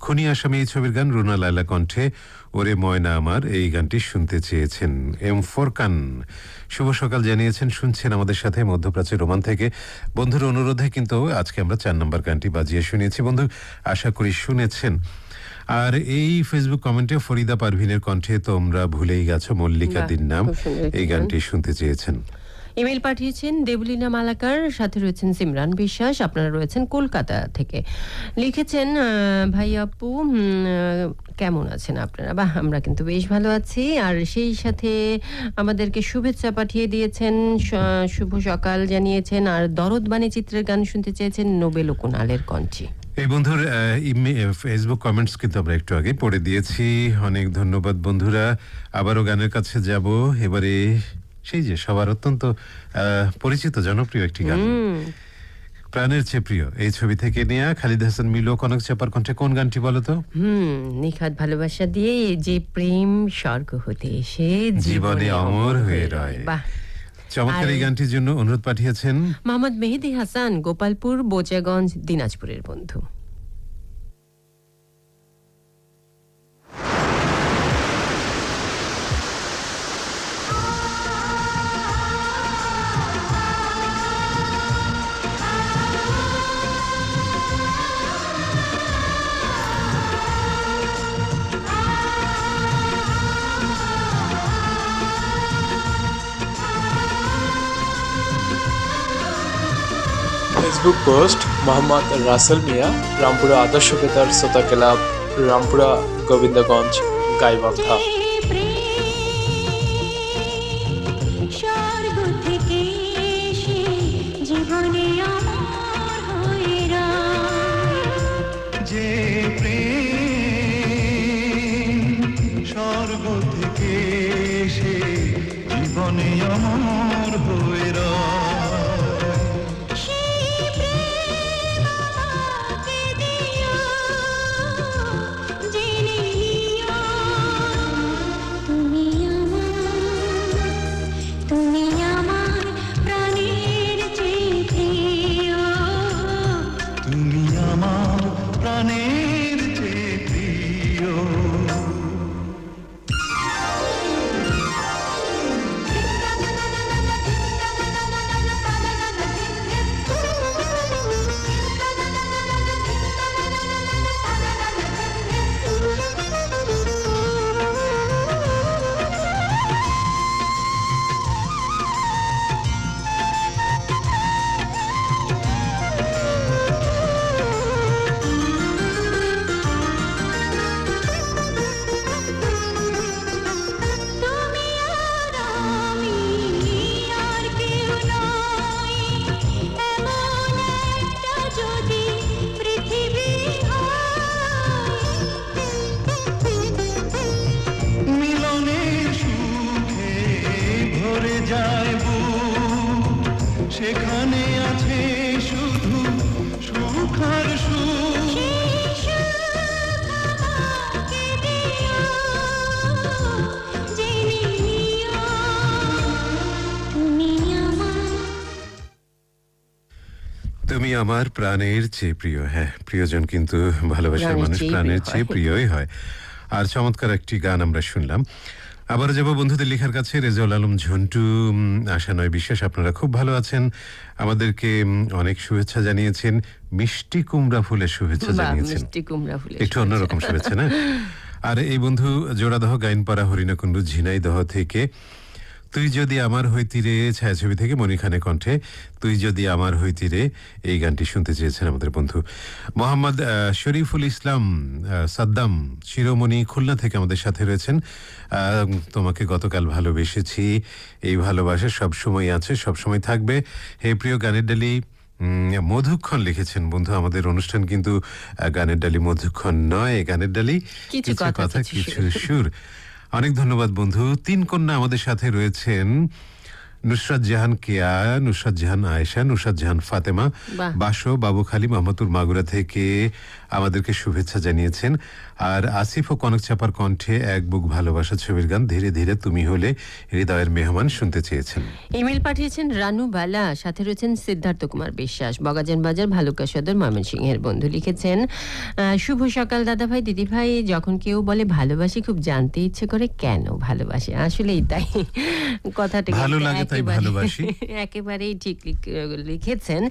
[SPEAKER 1] খুনি আসামি এই ছবির গান রুনা লায়লা কণ্ঠে ওরে ময়না আমার এই গানটি শুনতে চেয়েছেন। এম ফোরকান শুভ সকাল জানিয়েছেন, শুনছেন আমাদের সাথে মধ্যপ্রাচ্যের রোমান থেকে। বন্ধুর অনুরোধে কিন্তু আজকে আমরা 4 নম্বর গানটি বাজিয়ে শুনিয়েছি। বন্ধু আশা করি শুনেছেন। আর এই ফেসবুক কমেন্টে ফরিদা পারভিনের কণ্ঠে তোমরা ভুলেই গেছো মল্লিকা দিন নাম এই গানটি শুনতে চেয়েছেন।
[SPEAKER 2] ইমেল পাঠিয়েছেন দেবলীনা মালাকার, সাথে রয়েছেন সিমরান বিশ্বাস, আপনারা রয়েছেন কলকাতা থেকে। লিখেছেন ভাই আপু কেমন আছেন আপনারা? বাহ, আমরা কিন্তু বেশ ভালো আছি। আর সেই সাথে আমাদেরকে শুভেচ্ছা পাঠিয়ে দিয়েছেন, শুভ সকাল জানিয়েছেন। আর দরদ বাণী চিত্রের গান শুনতে চেয়েছেন নোবেল ও কুনালের কণ্ঠে।
[SPEAKER 1] এই বন্ধুর ফেসবুক কমেন্টস কিন্তু আমরা একটু আগে পড়ে দিয়েছি। অনেক ধন্যবাদ বন্ধুরা। আবারও গানের কাছে যাব। এবারে সেই যে সবার অত্যন্ত পরিচিত জনপ্রিয় একটি গান, প্রাণের চেয়ে প্রিয় এই ছবি থেকে নেয়া খালিদ হাসান মিলু কনক চাপার কণ্ঠে কোন গানটি বলো তো?
[SPEAKER 2] নিখাত ভালোবাসা দিয়ে যে প্রেম স্বর্গ হতে এসে
[SPEAKER 1] জীবনে অমর হয়ে রয়।
[SPEAKER 2] বাহ,
[SPEAKER 1] চমৎকার এই
[SPEAKER 2] আর-
[SPEAKER 1] গানটির জন্য অনুরোধ পাঠিয়েছেন
[SPEAKER 2] মোহাম্মদ মেহেদি হাসান, গোপালপুর, বোচাগঞ্জ, দিনাজপুরের বন্ধু।
[SPEAKER 8] ফেসবুক পোস্ট মোহাম্মদ রাসেল মিয়া, রামপুরা আদর্শ বেতার শ্রোতা ক্লাব, রামপুরা, গোবিন্দগঞ্জ, গাইবান্ধা।
[SPEAKER 3] যে প্রেম স্বর্গ থেকে এসে জীবনে আমার হয়ে রয়।
[SPEAKER 6] যে প্রেম স্বর্গ থেকে এসে জীবনে অমর হয়ে রয়।
[SPEAKER 3] সেই প্রেম আমাকে দিও, জেনে নিও, তুমি আমার প্রাণের চেয়ে প্রিয়।
[SPEAKER 6] তুমি আমার প্রাণের চেয়ে প্রিয়।
[SPEAKER 3] তুমি আর আমি আর কেউ নই, এমন একটা যদি পৃথিবী হয়।
[SPEAKER 6] মিলনের সুখে ভরে যায় বুক, সেখানে আছে শুধু সুখ আর সুখ।
[SPEAKER 3] সেই সুখ আমাকে দিও, জেনে নিও,
[SPEAKER 1] তুমি আমার প্রাণের চেয়ে প্রিয়। হ্যাঁ, প্রিয়জন কিন্তু ভালোবাসার
[SPEAKER 2] প্রাণের
[SPEAKER 1] মানুষ
[SPEAKER 2] চেয়ে
[SPEAKER 1] প্রাণের
[SPEAKER 2] প্রিয়
[SPEAKER 1] চেয়ে
[SPEAKER 2] হয়।
[SPEAKER 1] প্রিয়ই হয়। আর চমৎকার একটি গান আমরা শুনলাম। আবার যাব বন্ধুদের লেখার কাছে। রেজাউল আলম ঝন্টু, আশা নয় বিশ্বাস আপনারা খুব ভালো আছেন, আমাদেরকে অনেক শুভেচ্ছা জানিয়েছেন। মিষ্টি কুমড়া ফুলের শুভেচ্ছা
[SPEAKER 2] বাহ,
[SPEAKER 1] জানিয়েছেন,
[SPEAKER 2] মিষ্টি কুমড়া ফুলের
[SPEAKER 1] একটু অন্যরকম শুভেচ্ছা না? আর এই বন্ধু জোড়াদহ গাইনপাড়া হরিণাকুণ্ডু ঝিনাইদহ থেকে তুই যদি আমার হইতিরে ছায়াছবি থেকে মনি খানের কণ্ঠে তুই যদি আমার হইতিরে এই গানটি শুনতে চেয়েছেন আমাদের বন্ধু মোহাম্মদ শরীফুল ইসলাম সাদ্দাম শিরোমণি খুলনা থেকে আমাদের সাথে রয়েছেন। তোমাকে গতকাল ভালোবেসেছি, এই ভালোবাসা সবসময় আছে, সবসময় থাকবে। হে প্রিয় গানের ডালি মধুক্ষণ লিখেছেন বন্ধু। আমাদের অনুষ্ঠান কিন্তু গানের ডালি মধুক্ষণ নয়, গানের ডালি
[SPEAKER 2] কিছু কথা, কিছু
[SPEAKER 1] কিছু সুর। অনেক ধন্যবাদ বন্ধু। তিন কন্যা আমাদের সাথে রয়েছেন নুসরাত জাহান কেয়া, নুসরাত জাহান আয়েশা, নুসরাত জাহান ফাতেমা,
[SPEAKER 2] বাহ।
[SPEAKER 1] বাসো বাবুখালী মোহাম্মদপুর মাগুরা থেকে আমাদেরকে শুভেচ্ছা জানিয়েছেন। আর আসিফ ও কনক চাপার কণ্ঠে এক বুক ভালোবাসা ছবির গান ধীরে ধীরে তুমি হলে হৃদয়ের মেহমান শুনতে চেয়েছেন।
[SPEAKER 2] ইমেল পাঠিয়েছেন রানু বালা, সাথে রয়েছেন সিদ্ধার্থ কুমার বিশ্বাস, বগাজান বাজার, ভালুকা সদর, ময়মনসিংহের বন্ধু। লিখেছেন শুভ সকাল দাদা ভাই, দিদি ভাই। যখন কেউ বলে ভালোবাসি খুব জানতে ইচ্ছে করে কেন ভালোবাসে। আসলেই তাই, কথাটা
[SPEAKER 1] ভালো
[SPEAKER 2] কিন্তু
[SPEAKER 1] লাগে তাই ভালোবাসি।
[SPEAKER 2] একেবারেই ঠিক লিখেছেন।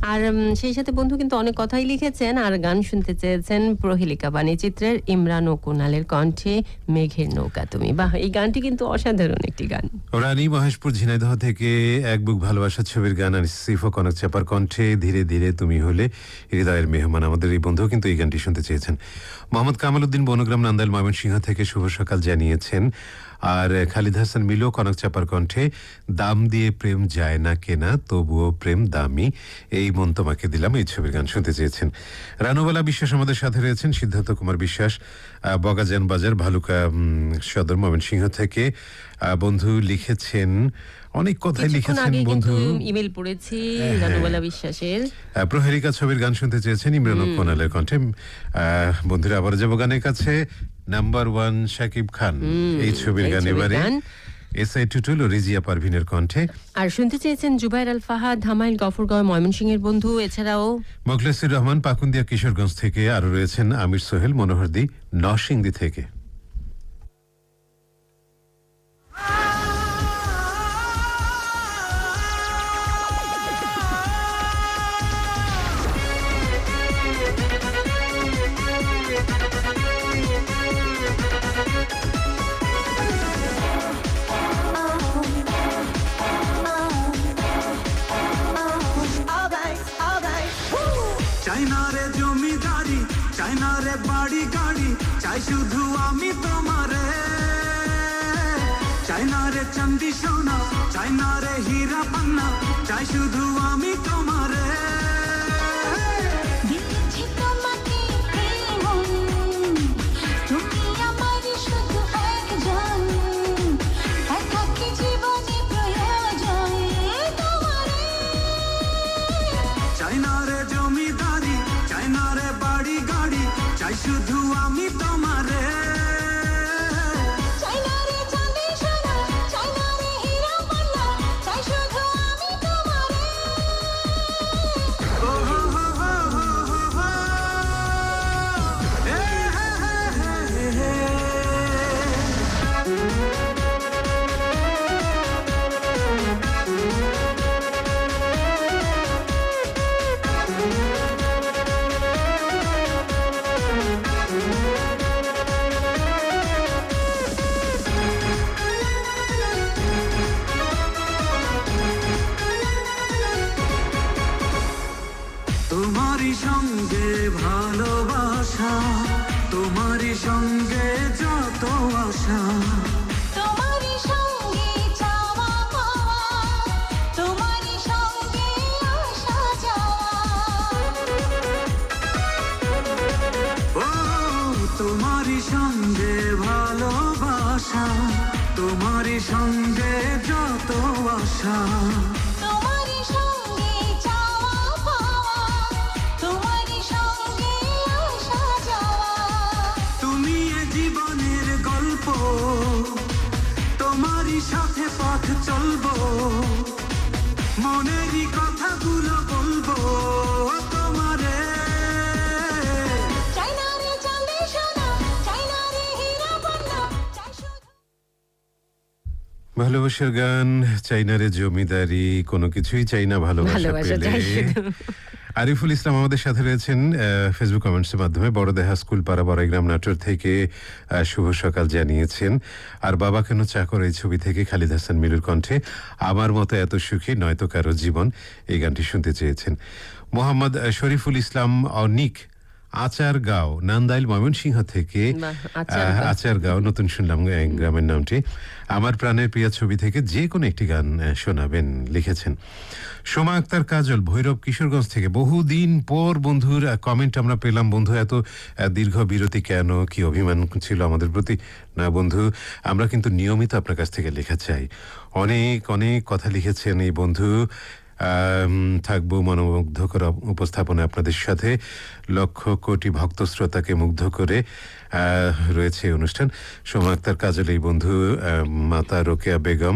[SPEAKER 2] আর সেই সাথে বন্ধু কিন্তু অনেক কথাই লিখেছেন। আর গান শুনতে চেয়েছেন প্রহেলিকা বাণী চিত্রের ইমরান ও কুনালের কণ্ঠে মেঘের নৌকা তুমি। বাহ, এই গানটি কিন্তু অসাধারণ একটি গান।
[SPEAKER 1] রানী মহেশপুর ঝিনাইদহ থেকে এক বুক ভালোবাসা ছবির গান আর সিফ ও কনক চাপার কণ্ঠে ধীরে ধীরে তুমি হলে হৃদয়ের মেহমান। আমাদের এই বন্ধু কিন্তু এই গানটি শুনতে চেয়েছেন। মোহাম্মদ কামাল উদ্দিন বনগ্রাম নান্দাইল ময়মনসিংহ থেকে শুভ সকাল জানিয়েছেন। আর খালিদ হাসান মিলু কনক চাপার কণ্ঠে দাম দিয়ে প্রেম যায় না কেনা তবুও প্রেম দামি, এই মন তোমাকে দিলাম, এই ছবির গান শুনতে চেয়েছেন। রানুবালা বিশ্বাস আমাদের সাথে রয়েছেন, সিদ্ধার্থ কুমার বিশ্বাস বগাজান বাজার ভালুকা সদর ময়মনসিংহ থেকে বন্ধু লিখেছেন, অনেক কথাই
[SPEAKER 2] কিছুক্ষণ
[SPEAKER 1] লিখেছেন
[SPEAKER 2] আগে কিন্তু
[SPEAKER 1] বন্ধু।
[SPEAKER 2] ইমেল পড়েছি রানুবালা বিশ্বাসের।
[SPEAKER 1] প্রহেলিকা ছবির গান শুনতে চেয়েছেন ইমরান ও কোনালের কণ্ঠে। বন্ধুরা আবার যাবো গানের কাছে। নাম্বার 1 শাকিব খান, এই ছবির
[SPEAKER 2] এই
[SPEAKER 1] গান
[SPEAKER 2] ছবির
[SPEAKER 1] এবারে
[SPEAKER 2] গান।
[SPEAKER 1] এসআই টুটুল ও রিজিয়া পারভিনের কণ্ঠে।
[SPEAKER 2] আর শুনতে চেয়েছেন জুবাইর আল ফাহাদ ধামাইল গফরগাঁও ময়মনসিংহের বন্ধু, এছাড়াও
[SPEAKER 1] মোখলেসুর রহমান পাকুন্দিয়া কিশোরগঞ্জ থেকে, আরো রয়েছেন আমির সোহেল মনোহরদি নরসিংদী থেকে।
[SPEAKER 6] চাই না রে জমিদারি, চাই না রে বাড়ি গাড়ি, চাই শুধু আমি তোমারে। চাই না রে চান্দি সোনা, চাই না রে হীরা পান্না, চাই শুধু আমি তোমারে।
[SPEAKER 3] দিয়েছি তোমাকে এই মন, তুমি আমার শুধু একজন, একাকী জীবনে প্রয়োজন তোমারে।
[SPEAKER 6] চাই না রে জমিদারি, চাই না রে বাড়ি গাড়ি, চাই শুধু আমি তোমারে।
[SPEAKER 3] চাই না রে চাঁদি সোনা, চাই না রে হীরা পান্না, চাই শুধু আমি তোমারে।
[SPEAKER 6] ও হো হো হো হো হো হো। এ হে হে হে হে হে। তোমারই সঙ্গে ভালোবাসা, তোমারই সঙ্গে যত আশা,
[SPEAKER 3] তোমারই সঙ্গে চাওয়া পাওয়া, তোমারই সঙ্গে আসা যাওয়া।
[SPEAKER 6] ও তোমারই সঙ্গে ভালোবাসা, তোমারই সঙ্গে যত আশা,
[SPEAKER 3] তোমারই সঙ্গে চাওয়া পাওয়া, তোমারই সঙ্গে আসা যাওয়া।
[SPEAKER 6] তুমি এ জীবনের গল্প, তোমারই সাথে পথ চলবো, মনেরই কথাগুলো বলবো তোমারে।
[SPEAKER 3] চাই না রে চাঁদি সোনা, চাই না রে হীরা পান্না, চাই শুধু
[SPEAKER 1] ভালোবাসার গান, চাই না রে জমিদারি, কোনো কিছুই চাই না ভালোবাসা
[SPEAKER 2] ভালোবাসা
[SPEAKER 1] পেলে।
[SPEAKER 2] চাই শুধু।
[SPEAKER 1] আরিফুল ইসলাম আমাদের সাথে রয়েছেন ফেসবুক কমেন্টসের মাধ্যমে। বড়দেহা স্কুল পাড়া বড়াইগ্রাম নাটোর থেকে শুভ সকাল জানিয়েছেন। আর বাবা কেন চাকর, এই ছবি থেকে খালিদ হাসান মিলুর কণ্ঠে আমার মতো এত সুখী নয়তো কারো জীবন, এই গানটি শুনতে চেয়েছেন। মোহাম্মদ শরীফুল ইসলাম অনিক আচারগাঁও নান্দাইল ময়মনসিংহ থেকে,
[SPEAKER 2] বাহ, আচারগাঁও।
[SPEAKER 1] আচারগাঁও নতুন শুনলাম গ্রামের নামটি। আমার প্রাণের প্রিয়া ছবি থেকে যে কোনো একটি গান শোনাবেন লিখেছেন। সোমা আক্তার কাজল ভৈরব কিশোরগঞ্জ থেকে, বহুদিন পর বন্ধুর কমেন্ট আমরা পেলাম। বন্ধু এত দীর্ঘ বিরতি কেন, কি অভিমান ছিল আমাদের প্রতি? না বন্ধু, আমরা কিন্তু নিয়মিত আপনার কাছ থেকে লেখা চাই। অনেক অনেক কথা লিখেছেন এই বন্ধু। থাকবো মনোমুগ্ধকর উপস্থাপনা আপনাদের সাথে, লক্ষ কোটি ভক্ত শ্রোতাকে মুগ্ধ করে রয়েছে এই অনুষ্ঠান। সোমা আক্তার কাজল এই বন্ধু, মাতা রোকেয়া বেগম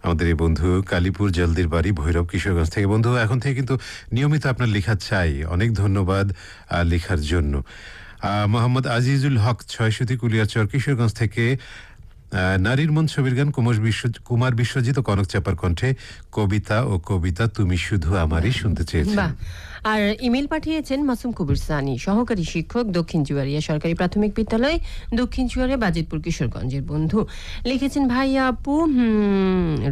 [SPEAKER 1] আমাদের এই বন্ধু, কালীপুর জলদির বাড়ি ভৈরব কিশোরগঞ্জ থেকে। বন্ধু এখন থেকে কিন্তু নিয়মিত আপনার লেখা চাই, অনেক ধন্যবাদ লেখার জন্য। মোহাম্মদ আজিজুল হক ছয়শতি কুলিয়াচর কিশোরগঞ্জ থেকে, নারীর মন ছবির গান কুমার বিশ্বজিৎ ও কনক চাপার কণ্ঠে, কবিতা ও কবিতা তুমি শুধু আমারই শুনতে চেয়েছেন।
[SPEAKER 2] বাহ। আর ইমেল পাঠিয়েছেন মাসুম কবির সানি, সহকারী শিক্ষক, দক্ষিণ চুয়ারিয়া সরকারি প্রাথমিক বিদ্যালয়, দক্ষিণ চুয়ারিয়া বাজিতপুর কিশোরগঞ্জের বন্ধু। লিখেছেন ভাইয়া আপু,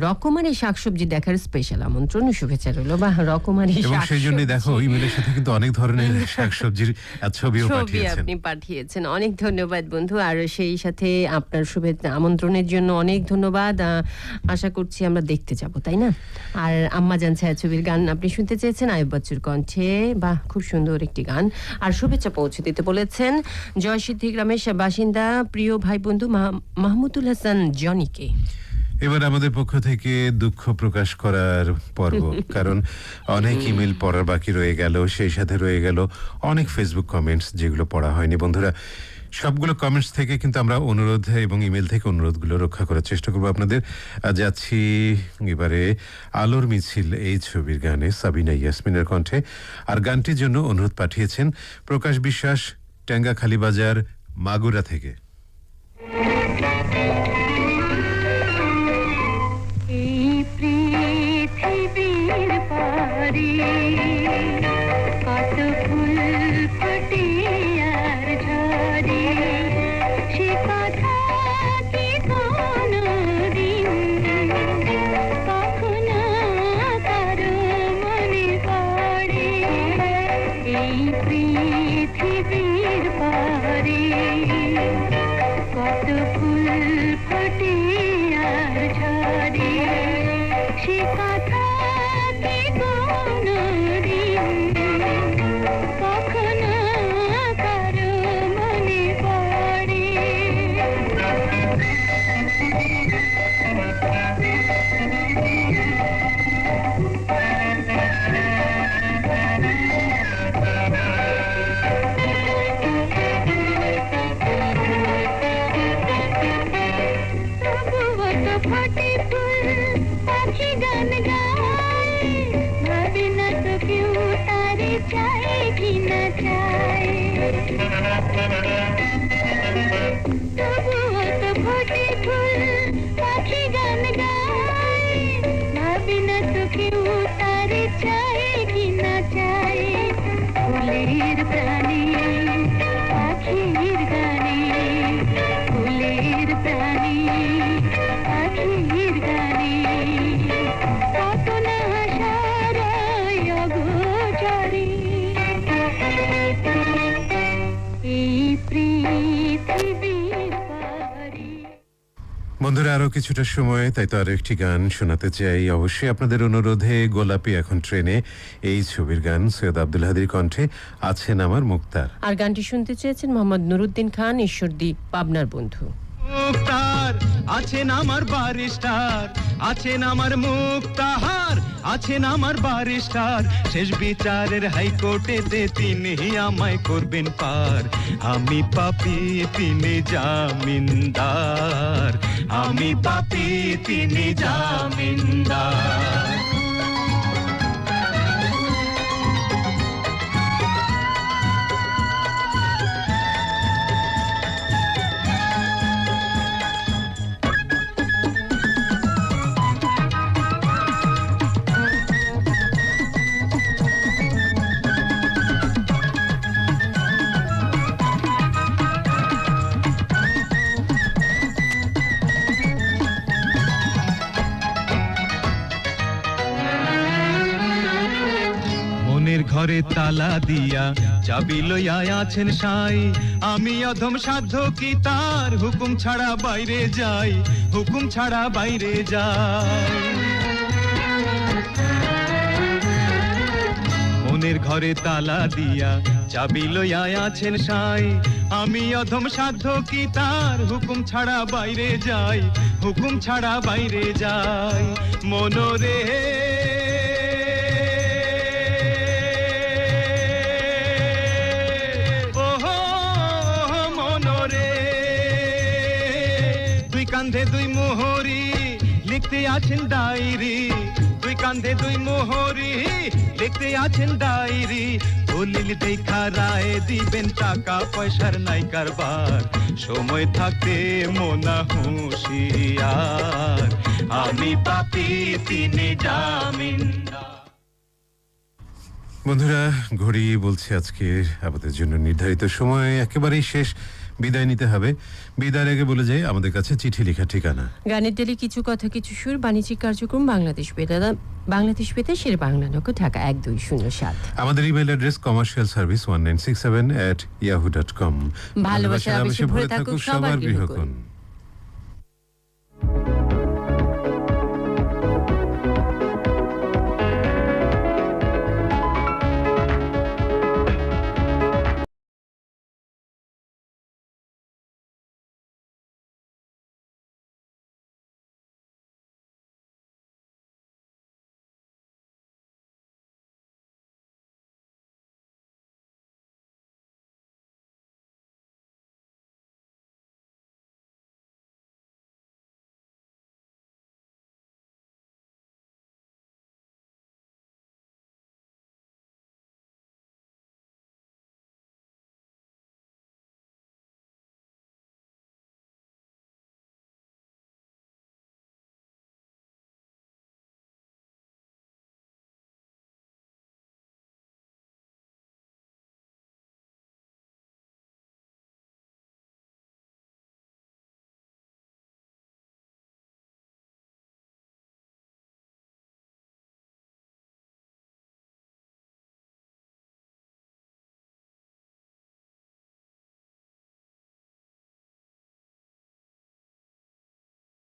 [SPEAKER 2] রকমারি শাকসবজি দেখার স্পেশাল আমন্ত্রণ ও শুভেচ্ছা রইল। বাহ, রকমারি
[SPEAKER 1] এবং সেই জন্য দেখো
[SPEAKER 2] শাকসবজি।
[SPEAKER 1] ইমেলের সাথে কিন্তু অনেক ধরনের শাকসবজির ছবিও
[SPEAKER 2] ছবি
[SPEAKER 1] পাঠিয়েছেন।
[SPEAKER 2] আপনি পাঠিয়েছেন, অনেক ধন্যবাদ বন্ধু। আর সেই সাথে আপনার শুভেচ্ছা আমন্ত্রণের জন্য অনেক ধন্যবাদ। আশা করছি আমরা দেখতে যাব, তাই না? আর আম্মা জান ছায়াছবির গান আপনি শুনতে চেয়েছেন আয়ুব বাচ্চুর কণ্ঠে। বাহ, খুব সুন্দর একটি গান। আর শুভেচ্ছা পৌঁছে দিতে বলেছেন জয়সিদ্ধি গ্রামের বাসিন্দা প্রিয় ভাই বন্ধু মাহমুদুল হাসান জনিকে।
[SPEAKER 1] এবার আমাদের পক্ষ থেকে দুঃখ প্রকাশ করার পর্ব, কারণ অনেক ইমেল পড়ার বাকি রয়ে গেল, সেই সাথে রয়ে গেল অনেক ফেসবুক কমেন্টস যেগুলো পড়া হয়নি। বন্ধুরা, সবগুলো কমেন্টস থেকে কিন্তু আমরা অনুরোধ এবং ইমেল থেকে অনুরোধগুলো রক্ষা করার চেষ্টা করবো আপনাদের। যাচ্ছি এবারে আলোর মিছিল এই ছবির গানে সাবিনা ইয়াসমিনের কণ্ঠে। আর গানটির জন্য অনুরোধ পাঠিয়েছেন প্রকাশ বিশ্বাস, ট্যাঙ্গাখালী বাজার, মাগুরা থেকে।
[SPEAKER 3] পৃথিবীর পারে কত ফুল ফোটে আর ঝরে, সে কথা কি কোনদিন কখনো কারো মনে পড়ে? এই পৃথিবীর পারে কত ফুল ফোটে আর ঝরে, সে কথা কি কোনদিন কখনো কারো মনে পড়ে? তবুও তো ফোটে ফুল, পাখি গান গায়, ভাবে না তো কেউ তারে চায় কি না চায়। তবুও তো ফোটে ফুল, পাখি গান গায়, ভাবে না তো কেউ তারে চায় কি না চায়। ফুলের প্রাণী পাখির গানে, ফুলের প্রাণী পাখির গানে, কত না হাসারায় অগোচরে। এই পৃথিবীর পারে।
[SPEAKER 1] বন্ধুরা, আরো কিছুটা সময়, তাই তো আরো একটি গান শোনাতে চাই। অবশ্যই আপনাদের অনুরোধে গোলাপি এখন ট্রেনে এই ছবির গান সৈয়দ আব্দুল হাদীর কণ্ঠে আছেন আমার মুক্তার।
[SPEAKER 2] আর গানটি শুনতে চেয়েছেন মোহাম্মদ নুরুদ্দিন খান, ঈশ্বরদী, পাবনার বন্ধু।
[SPEAKER 5] মুক্তার আছেন আমার বারিস্টার, আছেন আমার মুক্তাহার, আছেন আমার বারিস্টার, শেষ বিচারের হাইকোর্টেতে তিনি আমায় করবেন পার। আমি পাপী তিনি জামিনদার, আমি পাপী তিনি জামিনদার। ঘরে তালা দিয়া চাবি লইয়া আছেন সাই, আমি অধম সাধ্য কি তার হুকুম ছাড়া বাইরে যাই, হুকুম ছাড়া বাইরে যাই। মনের ঘরে তালা দিয়া চাবি লইয়া আছেন সাই, আমি অধম সাধ্য কি তার হুকুম ছাড়া বাইরে যাই, হুকুম ছাড়া বাইরে যাই। মনোরে কান্ধে দুই মোহরি লিখতে আছেন ডায়েরি, দুই কান্ধে দুই মোহরি লিখতে আছেন ডায়েরি, দলিল দেখা রায় দিবেন, টাকা পয়সার নাই কারবার, সময় থাকতে মোনা হুঁশিয়ার, আমি পাপী তিনি জামিনদার।
[SPEAKER 1] বন্ধুরা, ঘড়ি বলছে আজকে আমাদের জন্য নির্ধারিত সময় একেবারেই শেষ। বিদায় নিতে হবে। বিদায়ের আগে বলে যাই আমাদের কাছে চিঠি লেখার ঠিকানা।
[SPEAKER 2] গানের টেলি কিছু কথা কিছু সুর, বাণিজ্যিক কার্যক্রম বাংলাদেশ বেতার বাংলা নক, ঢাকা 1207।
[SPEAKER 1] আমাদের ইমেল অ্যাড্রেস commercialservice1967@yahoo.com।
[SPEAKER 2] ভালোবাসা আবেশে ভরে থাকুক সবার গৃহকোণ।